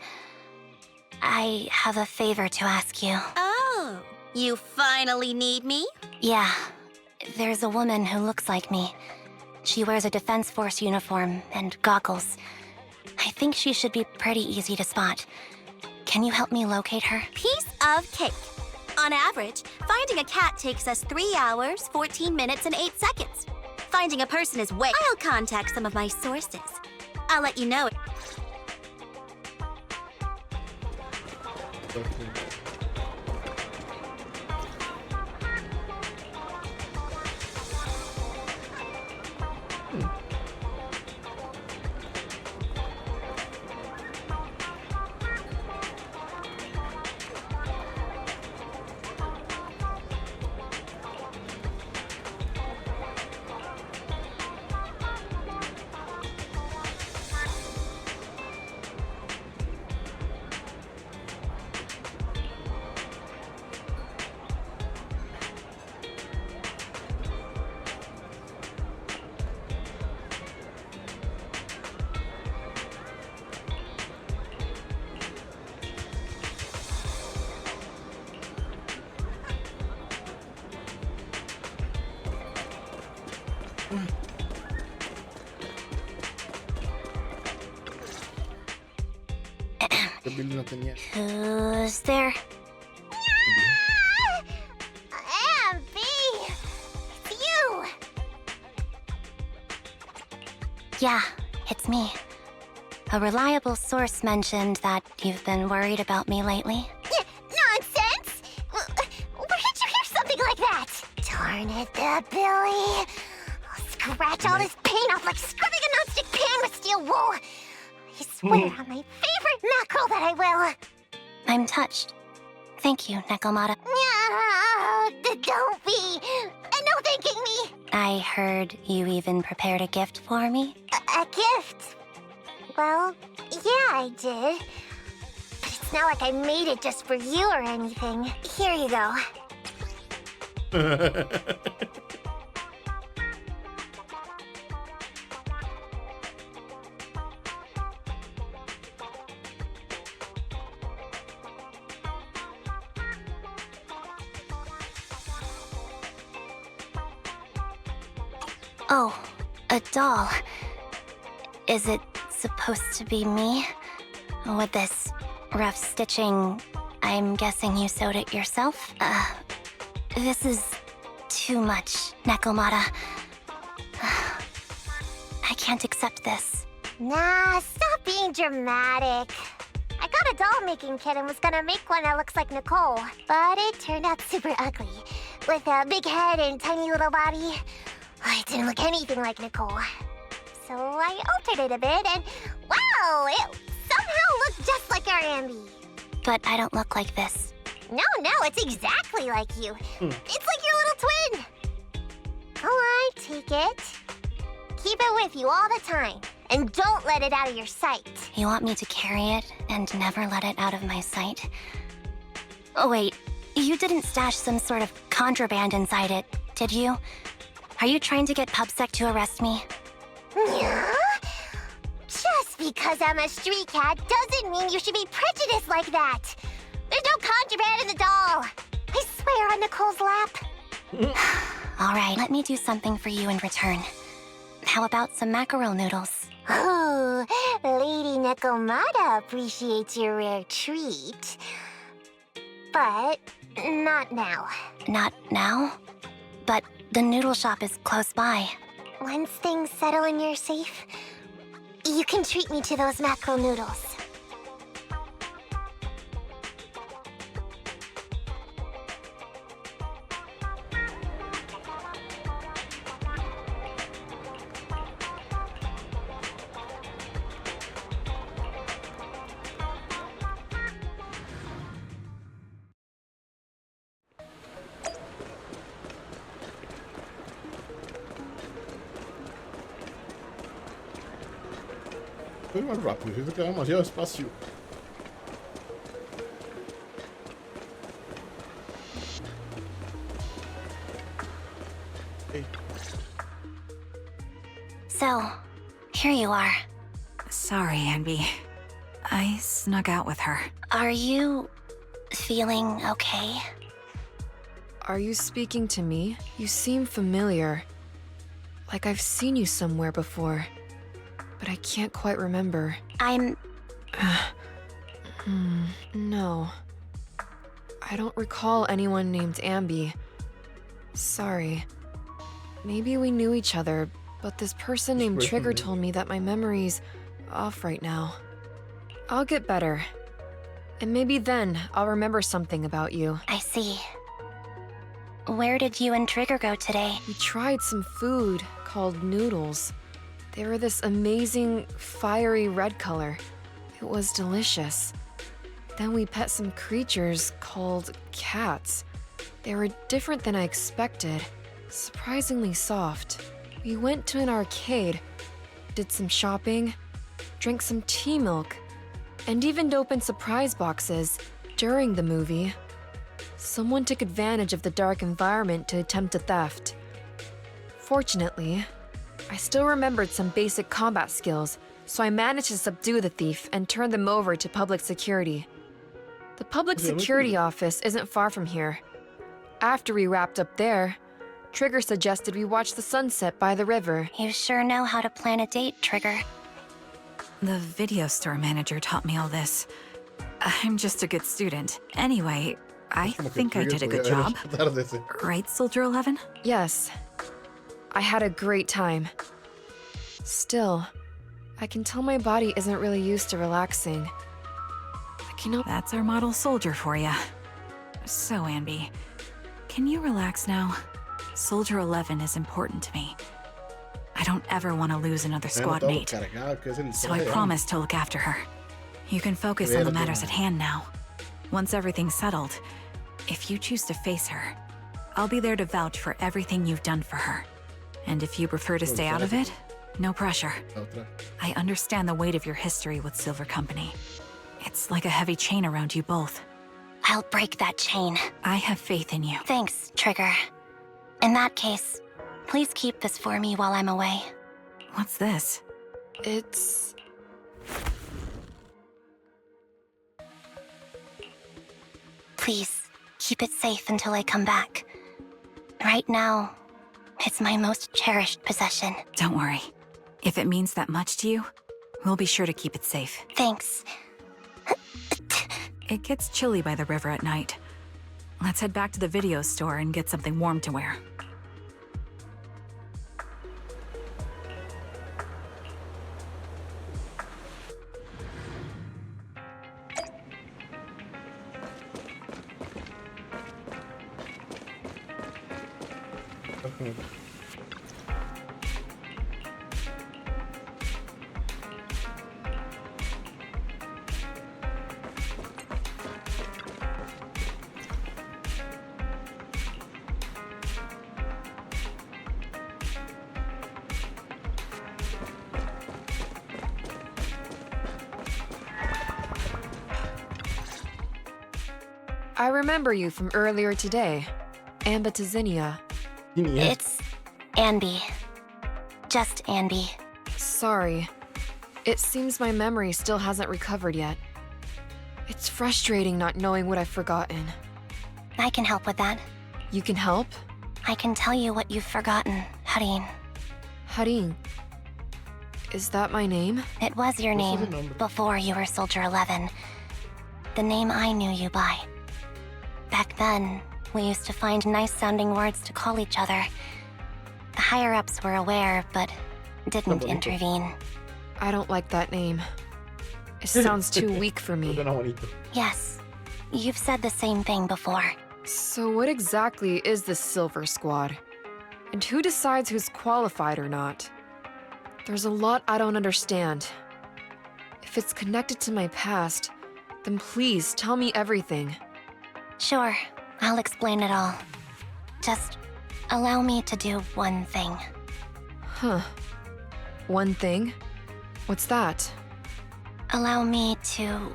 I have a favor to ask you. Oh, you finally need me? Yeah, there's a woman who looks like me. She wears a Defense Force uniform and goggles. I think she should be pretty easy to spot. Can you help me locate her? Piece of cake. On average, finding a cat takes us 3 hours, 14 minutes, and 8 seconds. Finding a person is way. I'll contact some of my sources. I'll let you know. No tenía. Who's there? Ambi! It's you! Yeah, it's me. A reliable source mentioned that you've been worried about me lately. Nonsense! Where did you hear something like that? Darn it, Billy. I'll scratch all this paint off like scrubbing a nonstick pan with steel wool. I swear on my favorite mackerel that I will. I'm touched. Thank you, Nekomata. No, don't be. No thanking me. I heard you even prepared a gift for me. A gift? Well, yeah, I did. But it's not like I made it just for you or anything. Here you go. Oh, a doll. Is it supposed to be me? With this rough stitching, I'm guessing you sewed it yourself? This is too much, Nekomata. I can't accept this. Nah, stop being dramatic. I got a doll-making kit and was gonna make one that looks like Nicole, but it turned out super ugly, with a big head and tiny little body. It didn't look anything like Nicole. So I altered it a bit, and wow, it somehow looked just like our Ambi. But I don't look like this. No, it's exactly like you. It's like your little twin. Go on, take it. Keep it with you all the time, and don't let it out of your sight. You want me to carry it and never let it out of my sight? Oh wait, you didn't stash some sort of contraband inside it, did you? Are you trying to get PubSec to arrest me? Yeah? Just because I'm a street cat doesn't mean you should be prejudiced like that. There's no contraband in the doll. I swear on Nicole's lap. All right, let me do something for you in return. How about some mackerel noodles? Oh, Lady Nekomata appreciates your rare treat. But not now. Not now? But the noodle shop is close by. Once things settle and you're safe, you can treat me to those mackerel noodles. Fue más rápido, siento que va demasiado espacio. Hey. So, here you are. Sorry, Ambi. I snuck out with her. Are you feeling okay? Are you speaking to me? You seem familiar. Like I've seen you somewhere before. But I can't quite remember. No. I don't recall anyone named Ambi. Sorry. Maybe we knew each other, but this person named Trigger told me that my memory's off right now. I'll get better. And maybe then I'll remember something about you. I see. Where did you and Trigger go today? We tried some food called noodles. They were this amazing, fiery red color. It was delicious. Then we pet some creatures called cats. They were different than I expected, surprisingly soft. We went to an arcade, did some shopping, drank some tea milk, and even opened surprise boxes during the movie. Someone took advantage of the dark environment to attempt a theft. Fortunately, I still remembered some basic combat skills, so I managed to subdue the thief and turn them over to public security. The public security office isn't far from here. After we wrapped up there, Trigger suggested we watch the sunset by the river. You sure know how to plan a date, Trigger. The video store manager taught me all this. I'm just a good student. Anyway, I think I did a good job. Right, Soldier 11? Yes. I had a great time. Still, I can tell my body isn't really used to relaxing. That's our model soldier for ya. So, Ambi, can you relax now? Soldier 11 is important to me. I don't ever want to lose another squad mate, so I promise to look after her. You can focus on the matters at hand now. Once everything's settled, if you choose to face her, I'll be there to vouch for everything you've done for her. And if you prefer to stay out of it, no pressure. I understand the weight of your history with Silver Company. It's like a heavy chain around you both. I'll break that chain. I have faith in you. Thanks, Trigger. In that case, please keep this for me while I'm away. What's this? It's... Please, keep it safe until I come back. Right now, it's my most cherished possession. Don't worry. If it means that much to you, we'll be sure to keep it safe. Thanks. It gets chilly by the river at night. Let's head back to the video store and get something warm to wear. I remember you from earlier today. Ambitizinia. It's Ambi. Just Ambi. Sorry. It seems my memory still hasn't recovered yet. It's frustrating not knowing what I've forgotten. I can help with that. You can help? I can tell you what you've forgotten, Harin. Harin. Is that my name? It was your name before you were Soldier 11. The name I knew you by. Back then, we used to find nice-sounding words to call each other. The higher-ups were aware, but didn't intervene. I don't like that name. It sounds too weak for me. Yes, you've said the same thing before. So what exactly is this Silver Squad? And who decides who's qualified or not? There's a lot I don't understand. If it's connected to my past, then please tell me everything. Sure, I'll explain it all. Just allow me to do one thing. Huh. One thing? What's that? Allow me to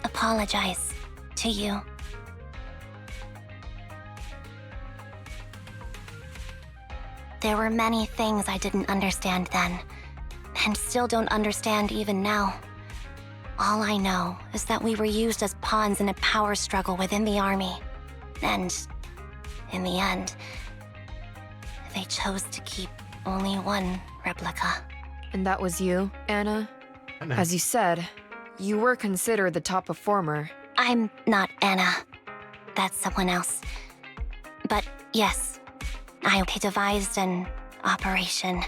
apologize to you. There were many things I didn't understand then, and still don't understand even now. All I know is that we were used as pawns in a power struggle within the army. And, in the end, they chose to keep only one replica. And that was you, Anna? As you said, You were considered the top performer. I'm not Anna. That's someone else. But yes, I devised an operation.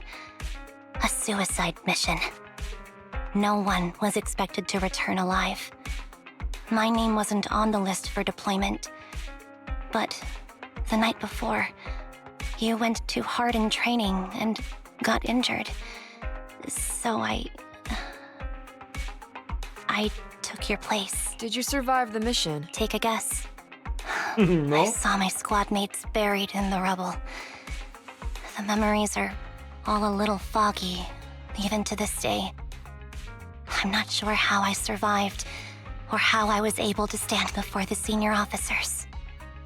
A suicide mission. No one was expected to return alive. My name wasn't on the list for deployment. But the night before, you went too hard in training and got injured. So I took your place. Did you survive the mission? Take a guess. No. I saw my squad mates buried in the rubble. The memories are all a little foggy, even to this day. I'm not sure how I survived, or how I was able to stand before the senior officers.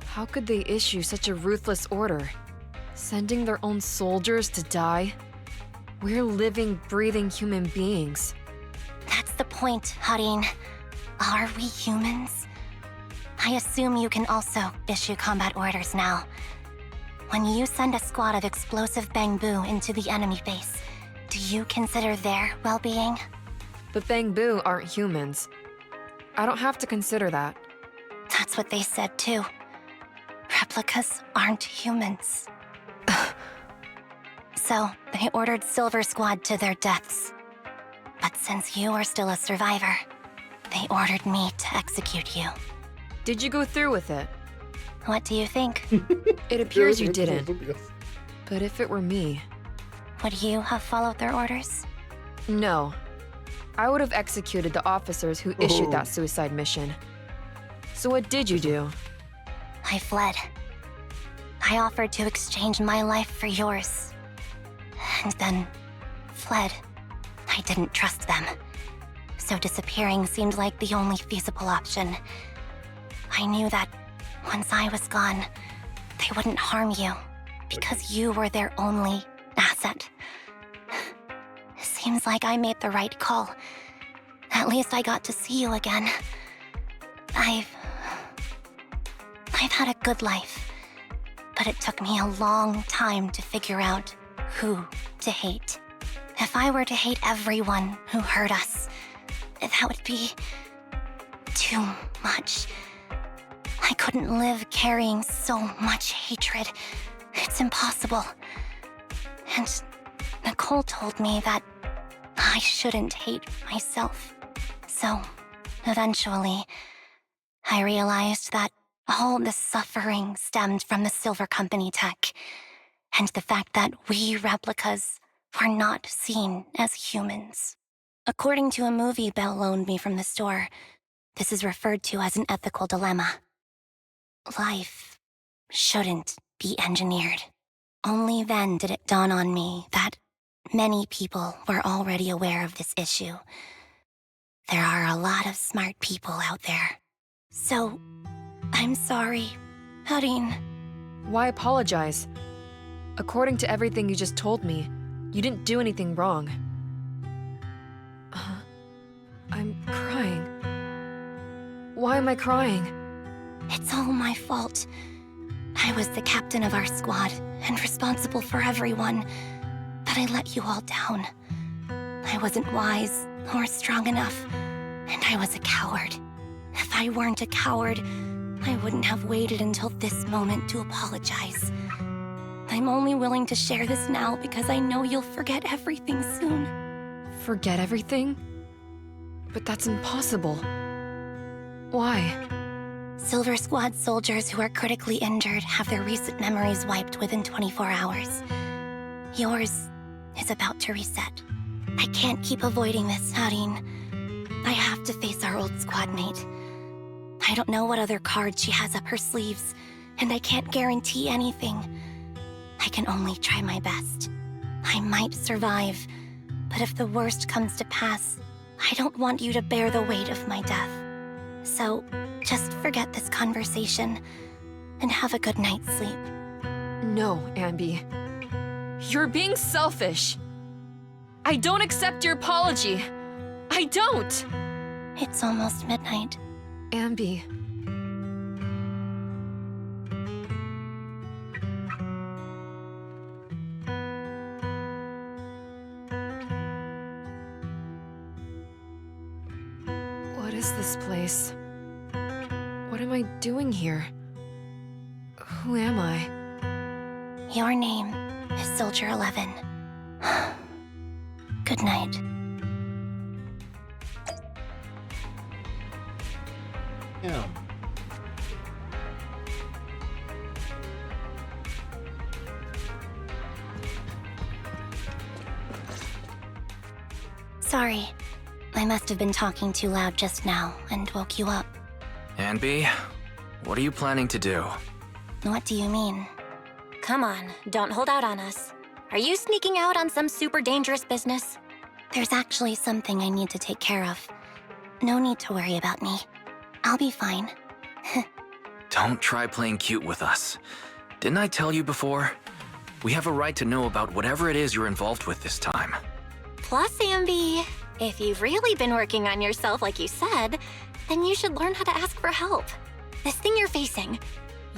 How could they issue such a ruthless order? Sending their own soldiers to die? We're living, breathing human beings. That's the point, Harin. Are we humans? I assume you can also issue combat orders now. When you send a squad of explosive bamboo into the enemy base, do you consider their well-being? But Bangbu aren't humans. I don't have to consider that. That's what they said too. Replicas aren't humans. So, they ordered Silver Squad to their deaths. But since you are still a survivor, they ordered me to execute you. Did you go through with it? What do you think? It appears you didn't. But if it were me... Would you have followed their orders? No. I would have executed the officers who issued that suicide mission. So what did you do? I fled. I offered to exchange my life for yours. And then fled. I didn't trust them. So disappearing seemed like the only feasible option. I knew that once I was gone, they wouldn't harm you because you were their only asset. Seems like I made the right call. At least I got to see you again. I've had a good life, but it took me a long time to figure out who to hate. If I were to hate everyone who hurt us, that would be too much. I couldn't live carrying so much hatred. It's impossible. And Nicole told me that I shouldn't hate myself. So, eventually, I realized that all the suffering stemmed from the Silver Company tech, and the fact that we replicas were not seen as humans. According to a movie Belle loaned me from the store, this is referred to as an ethical dilemma. Life shouldn't be engineered. Only then did it dawn on me that many people were already aware of this issue. There are a lot of smart people out there. So, I'm sorry, Harin. Why apologize? According to everything you just told me, you didn't do anything wrong. I'm crying. Why am I crying? It's all my fault. I was the captain of our squad and responsible for everyone, but I let you all down. I wasn't wise or strong enough, and I was a coward. If I weren't a coward, I wouldn't have waited until this moment to apologize. I'm only willing to share this now because I know you'll forget everything soon. Forget everything? But that's impossible. Why? Silver Squad soldiers who are critically injured have their recent memories wiped within 24 hours. Yours is about to reset. I can't keep avoiding this, Harin. I have to face our old squad mate. I don't know what other cards she has up her sleeves, and I can't guarantee anything. I can only try my best. I might survive, but if the worst comes to pass, I don't want you to bear the weight of my death. So, just forget this conversation, and have a good night's sleep. No, Ambi. You're being selfish. I don't accept your apology. I don't! It's almost midnight. Ambi. is this place? What am I doing here? Who am I? Your name is Soldier 11. Good night. Yeah. Sorry. I must have been talking too loud just now and woke you up. Anby, what are you planning to do? What do you mean? Come on, don't hold out on us. Are you sneaking out on some super dangerous business? There's actually something I need to take care of. No need to worry about me. I'll be fine. Don't try playing cute with us. Didn't I tell you before? We have a right to know about whatever it is you're involved with this time. Plus, Ambi, if you've really been working on yourself like you said, then you should learn how to ask for help. This thing you're facing,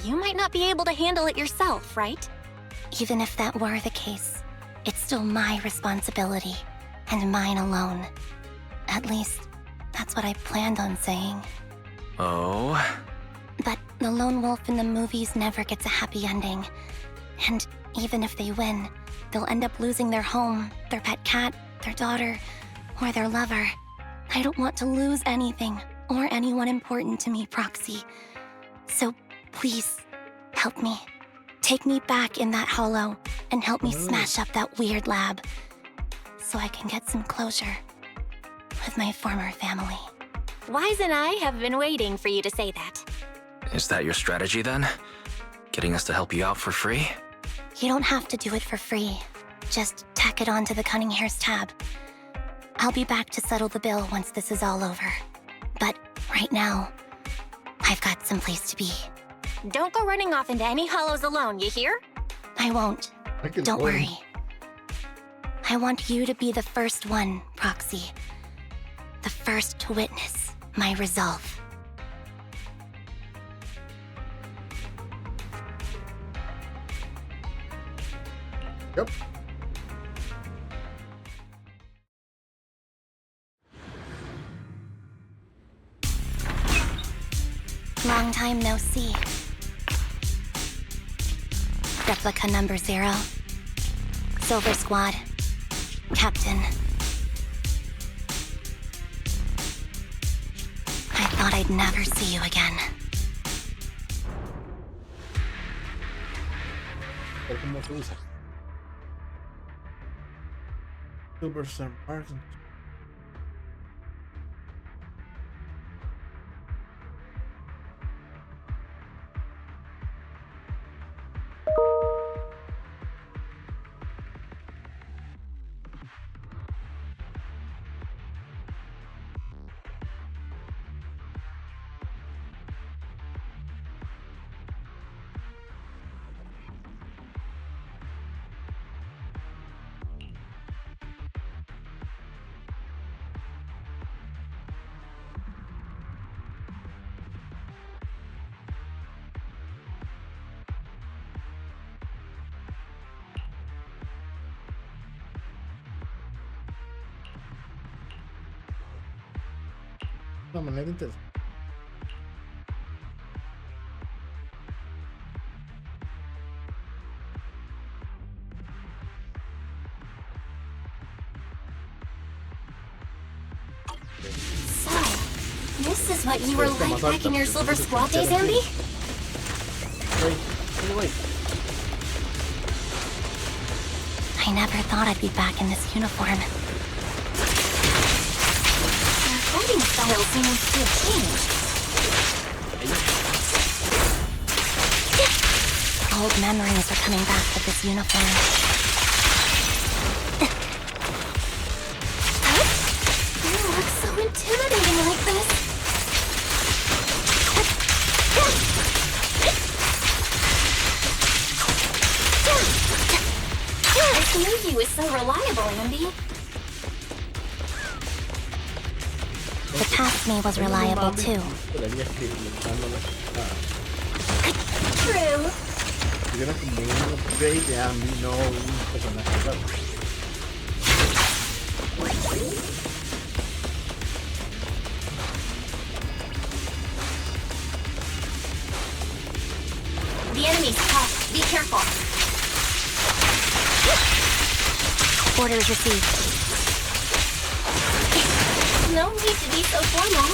you might not be able to handle it yourself, right? Even if that were the case, it's still my responsibility, and mine alone. At least, that's what I planned on saying. Oh? But the lone wolf in the movies never gets a happy ending. And even if they win, they'll end up losing their home, their pet cat, their daughter, or their lover. I don't want to lose anything or anyone important to me, Proxy. So please, help me. Take me back in that hollow and help me smash up that weird lab so I can get some closure with my former family. Wise and I have been waiting for you to say that. Is that your strategy then? Getting us to help you out for free? You don't have to do it for free. Just tack it onto the Cunning Hair's tab. I'll be back to settle the bill once this is all over. But right now, I've got someplace to be. Don't go running off into any hollows alone, you hear? I won't. Don't worry. I want you to be the first one, Proxy. The first to witness my resolve. Yep. Long time no see. Replica number 0. Silver Squad. Captain. I thought I'd never see you again. Ver cómo se usa. Superstar Marks. Una manera interesante. So, this is what you were like back in your Silver Squad days, Ambi? Wait. I never thought I'd be back in this uniform. Your fighting style seems to have changed. Old memories are coming back with this uniform. You look so intimidating like this. I knew you was so reliable, Andy. The past me was reliable too. True. Si hubiera como un upgrade de Ambi, no un personaje raro. careful. Orders received. No need to be so formal.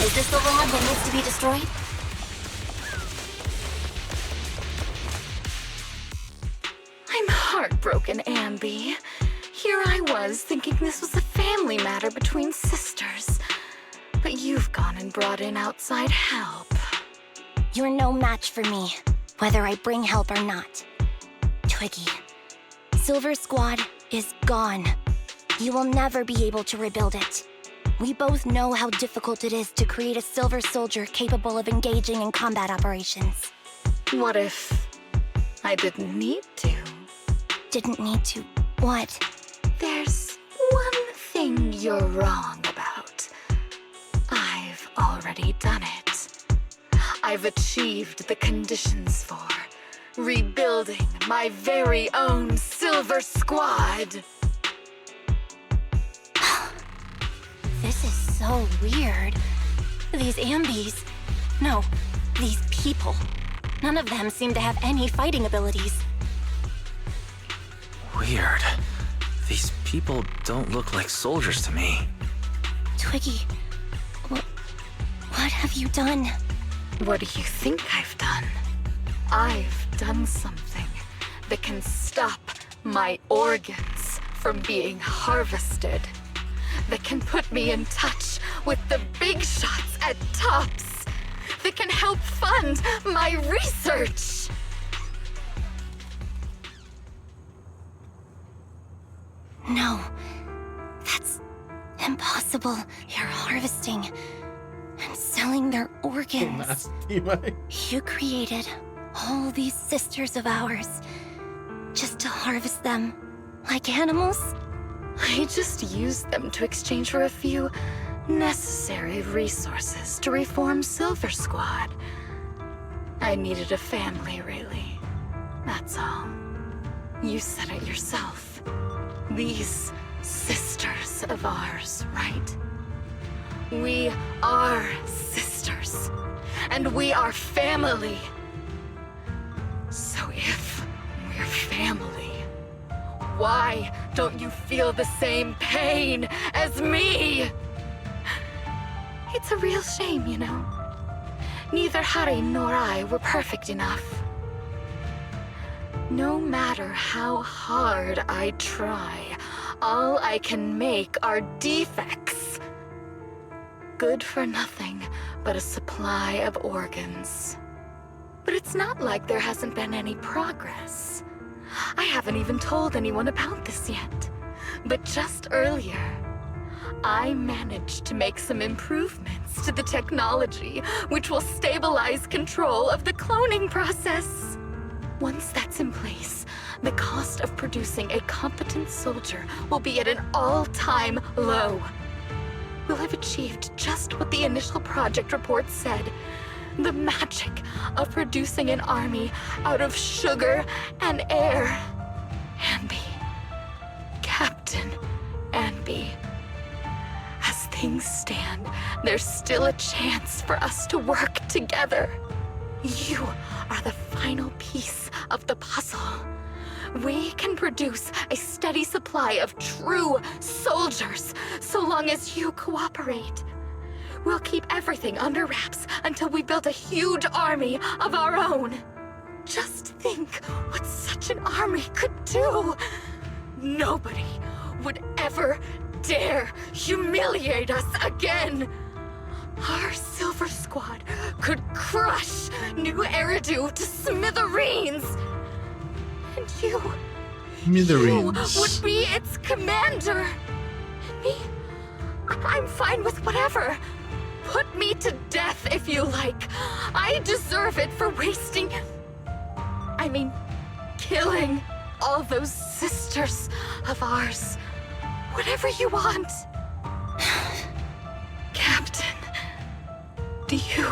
Is this the lab that needs to be destroyed? I'm heartbroken, Ambi. Here I was, thinking this was a family matter between sisters. But you've gone and brought in outside help. You're no match for me, whether I bring help or not. Twiggy, Silver Squad is gone. You will never be able to rebuild it. We both know how difficult it is to create a Silver Soldier capable of engaging in combat operations. What if I didn't need to? Didn't need to. What? There's one thing you're wrong about. I've already done it. I've achieved the conditions for rebuilding my very own Silver Squad. This is so weird. These Ambies... No, these people. None of them seem to have any fighting abilities. Weird. These people don't look like soldiers to me. Twiggy, what have you done? What do you think I've done? I've done something that can stop my organs from being harvested. That can put me in touch with the big shots at TOPS. That can help fund my research. No, that's impossible. You're harvesting and selling their organs. Nasty, man. You created all these sisters of ours just to harvest them like animals? I just used them to exchange for a few necessary resources to reform Silver Squad. I needed a family, really. That's all. You said it yourself. These sisters of ours, right? We are sisters, and we are family. So if we're family, why don't you feel the same pain as me? It's a real shame, you know. Neither Harry nor I were perfect enough. No matter how hard I try, all I can make are defects. Good for nothing but a supply of organs. But it's not like there hasn't been any progress. I haven't even told anyone about this yet. But just earlier, I managed to make some improvements to the technology which will stabilize control of the cloning process. Once that's in place, the cost of producing a competent soldier will be at an all-time low. We'll have achieved just what the initial project report said. The magic of producing an army out of sugar and air. Ambi. Captain Ambi. As things stand, there's still a chance for us to work together. You are the final piece of the puzzle. We can produce a steady supply of true soldiers so long as you cooperate. We'll keep everything under wraps until we build a huge army of our own. Just think what such an army could do. Nobody would ever dare humiliate us again. Our Silver Squad could crush New Eridu to smithereens. And you would be its commander. And me, I'm fine with whatever. Put me to death if you like. I deserve it for killing all those sisters of ours. Whatever you want. Captain, do you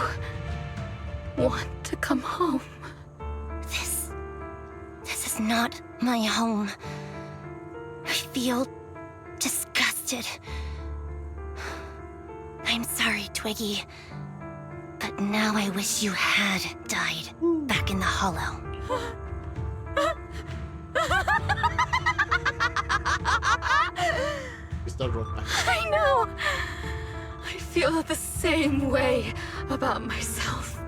want to come home? This is not my home. I feel disgusted. I'm sorry, Twiggy. But now I wish you had died back in the Hollow. I know! I feel the same way about myself.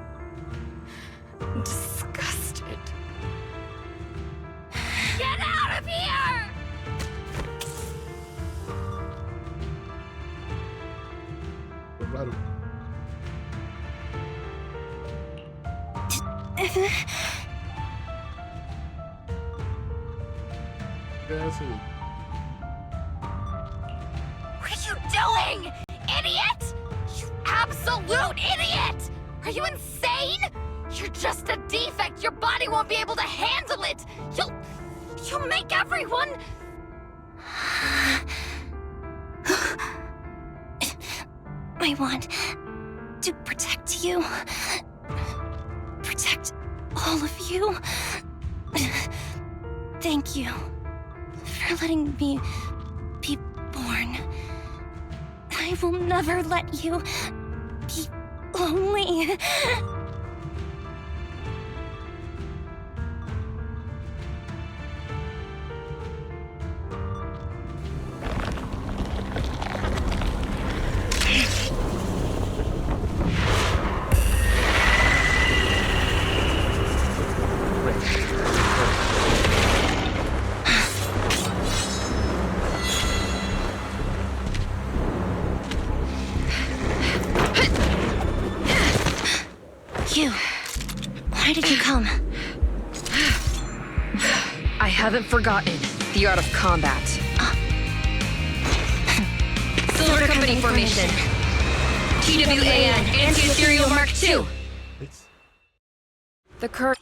Disgusted. Get out of here! Claro. ¿Qué hace? What are you doing, idiot? You absolute idiot! Are you insane? You're just a defect. Your body won't be able to handle it. You'll make everyone... I want to protect you. Protect all of you. Thank you for letting me be born. I will never let you be lonely. You, why did you come? I haven't forgotten the art of combat. Silver Company formation. TWAN, Anti-Ethereal Mark II. The current...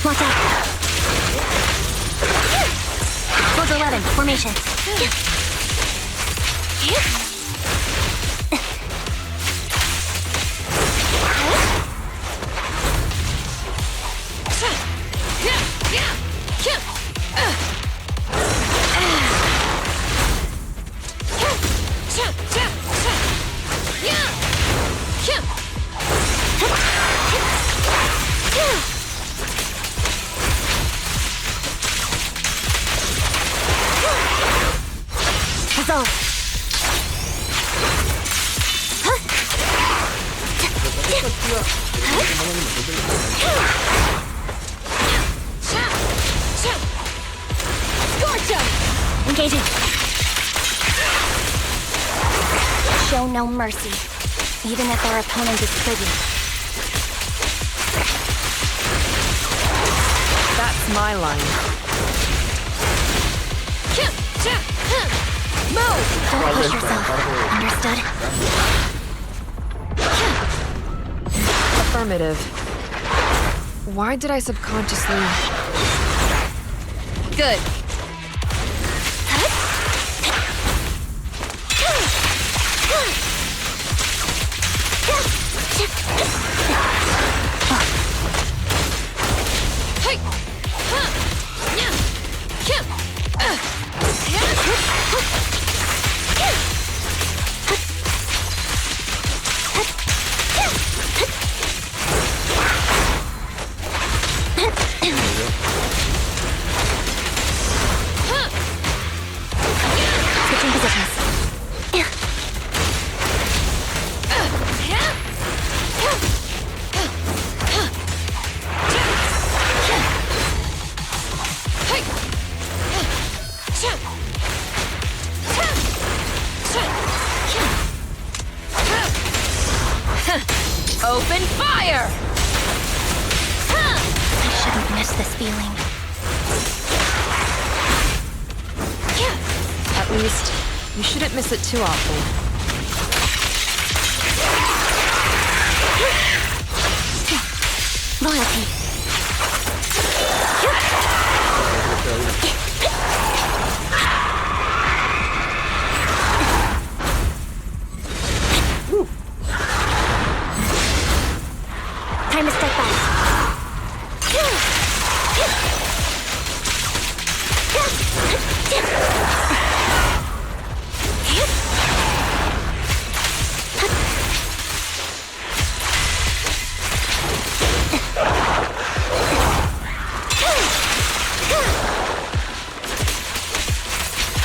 Watch out! Code 11, formation. Engaging. Show no mercy, even if our opponent is triggered. That's my line. Move! Don't push yourself. Understood? Affirmative. Why did I subconsciously... Good. Switching positions. Open fire! I shouldn't miss this feeling. At least, you shouldn't miss it too often. Time to strike back.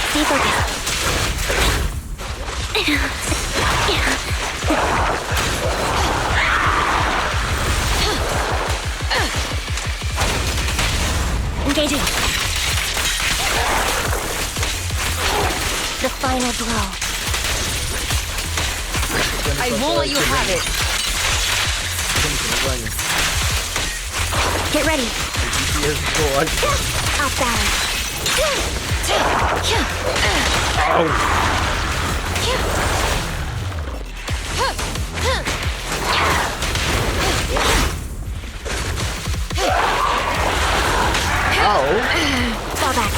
Stay focused. Engaging. The final blow. I won't let you have it. Get ready. El GPS es todo alto. Off balance. Ow. Fall back.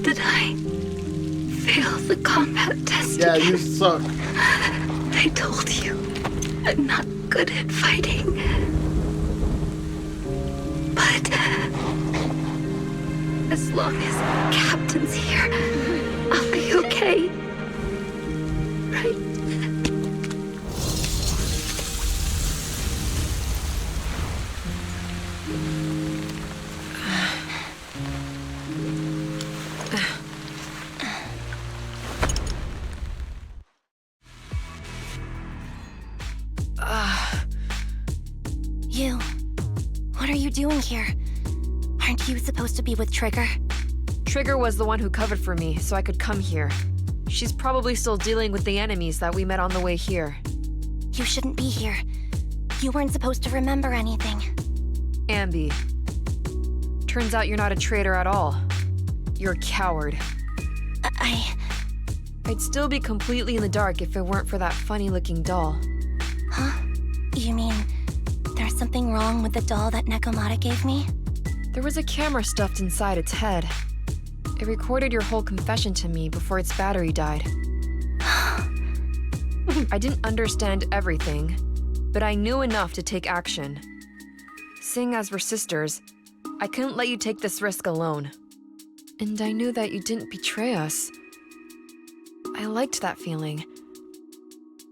Did I fail the combat test Yeah, again? you suck. I told you, I'm not good at fighting. But as long as Captain's here, I'll be okay. Right? You. What are you doing here? Aren't you supposed to be with Trigger? Trigger was the one who covered for me, so I could come here. She's probably still dealing with the enemies that we met on the way here. You shouldn't be here. You weren't supposed to remember anything. Ambi. Turns out you're not a traitor at all. You're a coward. I'd still be completely in the dark if it weren't for that funny-looking doll. Huh? You mean there's something wrong with the doll that Nekomata gave me? There was a camera stuffed inside its head. It recorded your whole confession to me before its battery died. I didn't understand everything, but I knew enough to take action. Seeing as we're sisters, I couldn't let you take this risk alone. And I knew that you didn't betray us. I liked that feeling.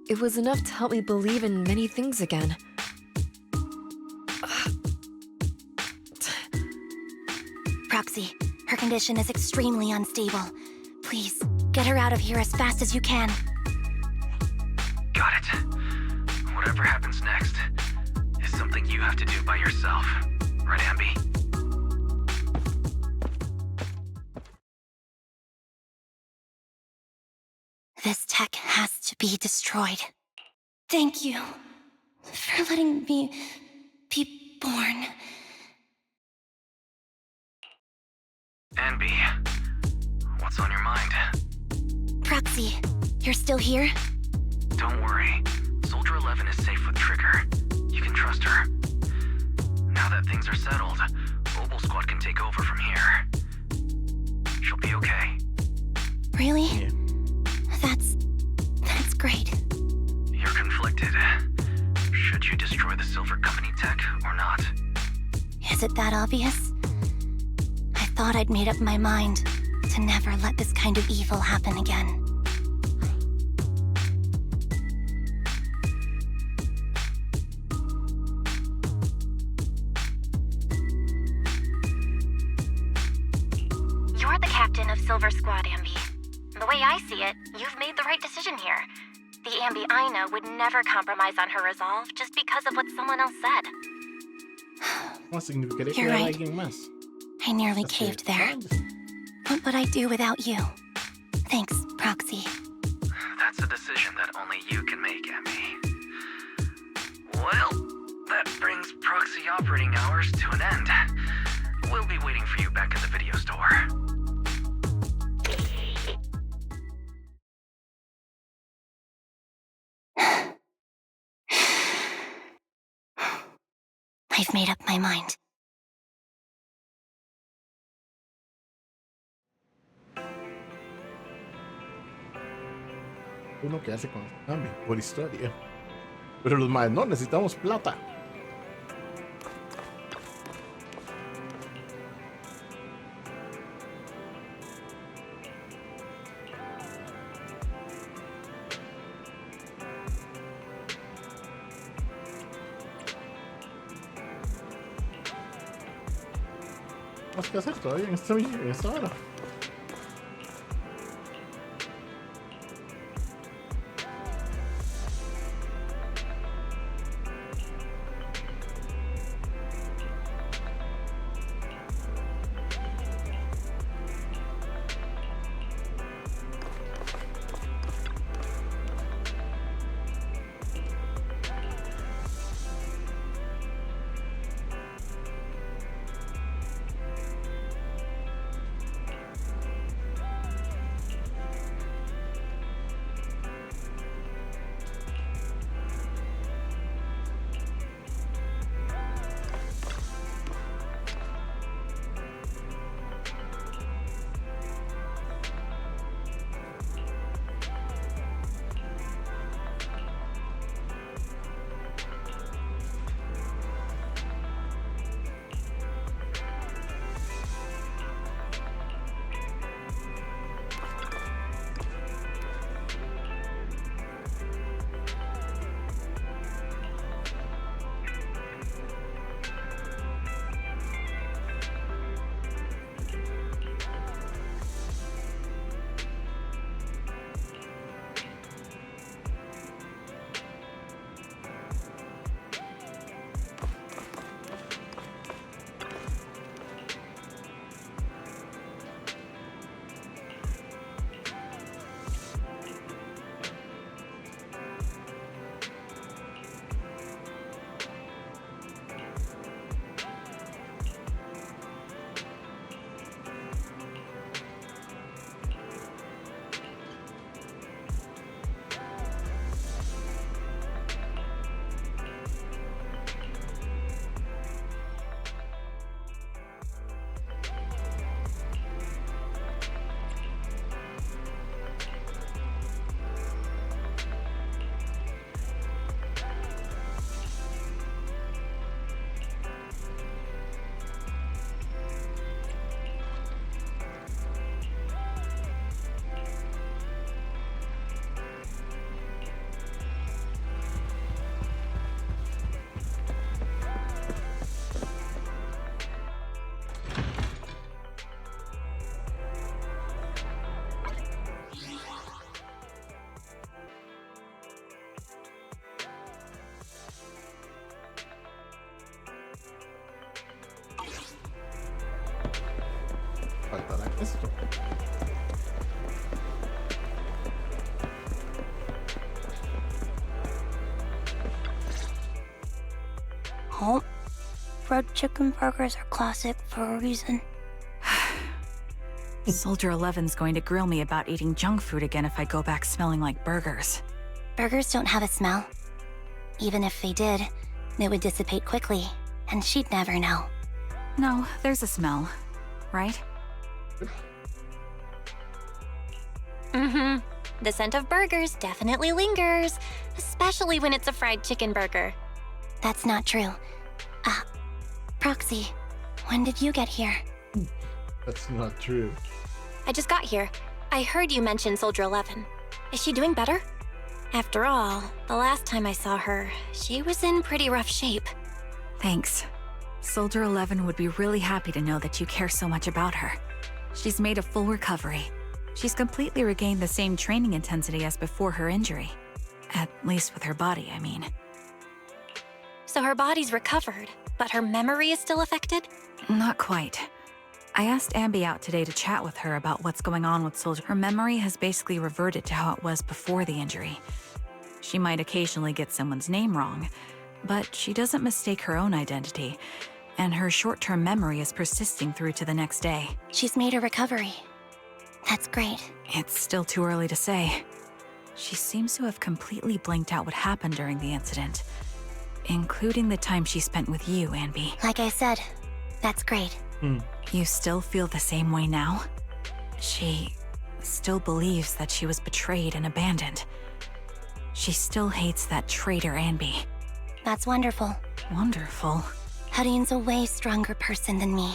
It was enough to help me believe in many things again. Proxy, her condition is extremely unstable. Please, get her out of here as fast as you can. Got it. Whatever happens next is something you have to do by yourself. Right, Ambi? This tech has to be destroyed. Thank you for letting me be born. Ambi, what's on your mind? Proxy, you're still here? Don't worry. Soldier 11 is safe with Trigger. You can trust her. Now that things are settled, Mobile Squad can take over from here. She'll be okay. Really? Yeah. That's great. You're conflicted. Should you destroy the Silver Company tech or not? Is it that obvious? I thought I'd made up my mind to never let this kind of evil happen again. You're the captain of Silver Squad, Ambi. The way I see it, you've made the right decision here. The Ambi I know would never compromise on her resolve just because of what someone else said. No significaría que You're era right. alguien más. I nearly Así caved es. there. What would I do without you? Thanks, Proxy. That's a decision that only you can make, Ambi. Well, that brings proxy operating hours to an end. We'll be waiting for you back at the video store. I've made up my mind. Uno que hace con Ambi por historia. Pero los más no necesitamos plata. Más que hacer todavía en esta hora. Faltará esto. Oh, fried chicken burgers are classic for a reason. Soldier 11's going to grill me about eating junk food again if I go back smelling like burgers. Burgers don't have a smell. Even if they did, it would dissipate quickly, and she'd never know. No, there's a smell, right? Mm-hmm. The scent of burgers definitely lingers, especially when it's a fried chicken burger. That's not true. Proxy, when did you get here? That's not true. I just got here. I heard you mention Soldier 11. Is she doing better? After all, the last time I saw her, she was in pretty rough shape. Thanks. Soldier 11 would be really happy to know that you care so much about her. She's made a full recovery. She's completely regained the same training intensity as before her injury. At least with her body, I mean. So her body's recovered, but her memory is still affected? Not quite. I asked Ambi out today to chat with her about what's going on with Soldier. Her memory has basically reverted to how it was before the injury. She might occasionally get someone's name wrong, but she doesn't mistake her own identity, and her short-term memory is persisting through to the next day. She's made a recovery. That's great. It's still too early to say. She seems to have completely blanked out what happened during the incident. including the time she spent with you, Anby. Like I said, that's great. You still feel the same way now? She still believes that she was betrayed and abandoned. She still hates that traitor Anby. That's wonderful. Wonderful. Hadine's a way stronger person than me.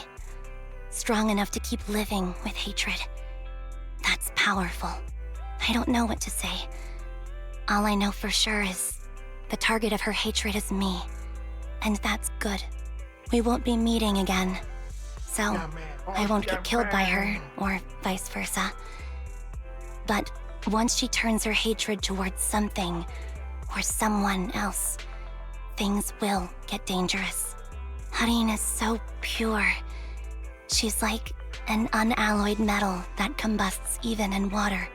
Strong enough to keep living with hatred. That's powerful. I don't know what to say. All I know for sure is the target of her hatred is me. And that's good. We won't be meeting again. So, I won't get killed by her, or vice versa. But once she turns her hatred towards something, or someone else, things will get dangerous. Hadine is so pure. She's like an unalloyed metal that combusts even in water.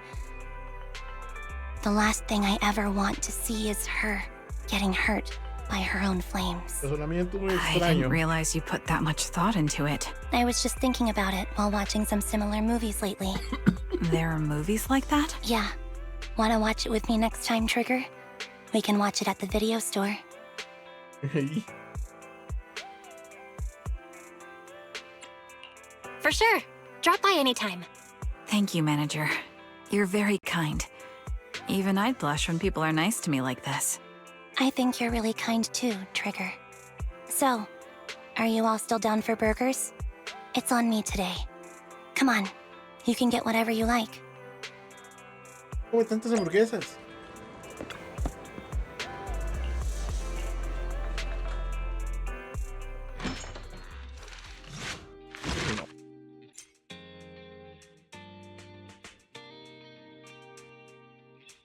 The last thing I ever want to see is her getting hurt by her own flames. Razonamiento muy I didn't extraño. realize you put that much thought into it. I was just thinking about it while watching some similar movies lately. There are movies like that? Yeah. Wanna watch it with me next time, Trigger? We can watch it at the video store. For sure. Drop by anytime. Thank you, Manager. You're very kind. Even I'd blush when people are nice to me like this. I think you're really kind too, Trigger. So, are you all still down for burgers? It's on me today. Come on, you can get whatever you like. Come tantas hamburguesas.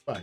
Bye.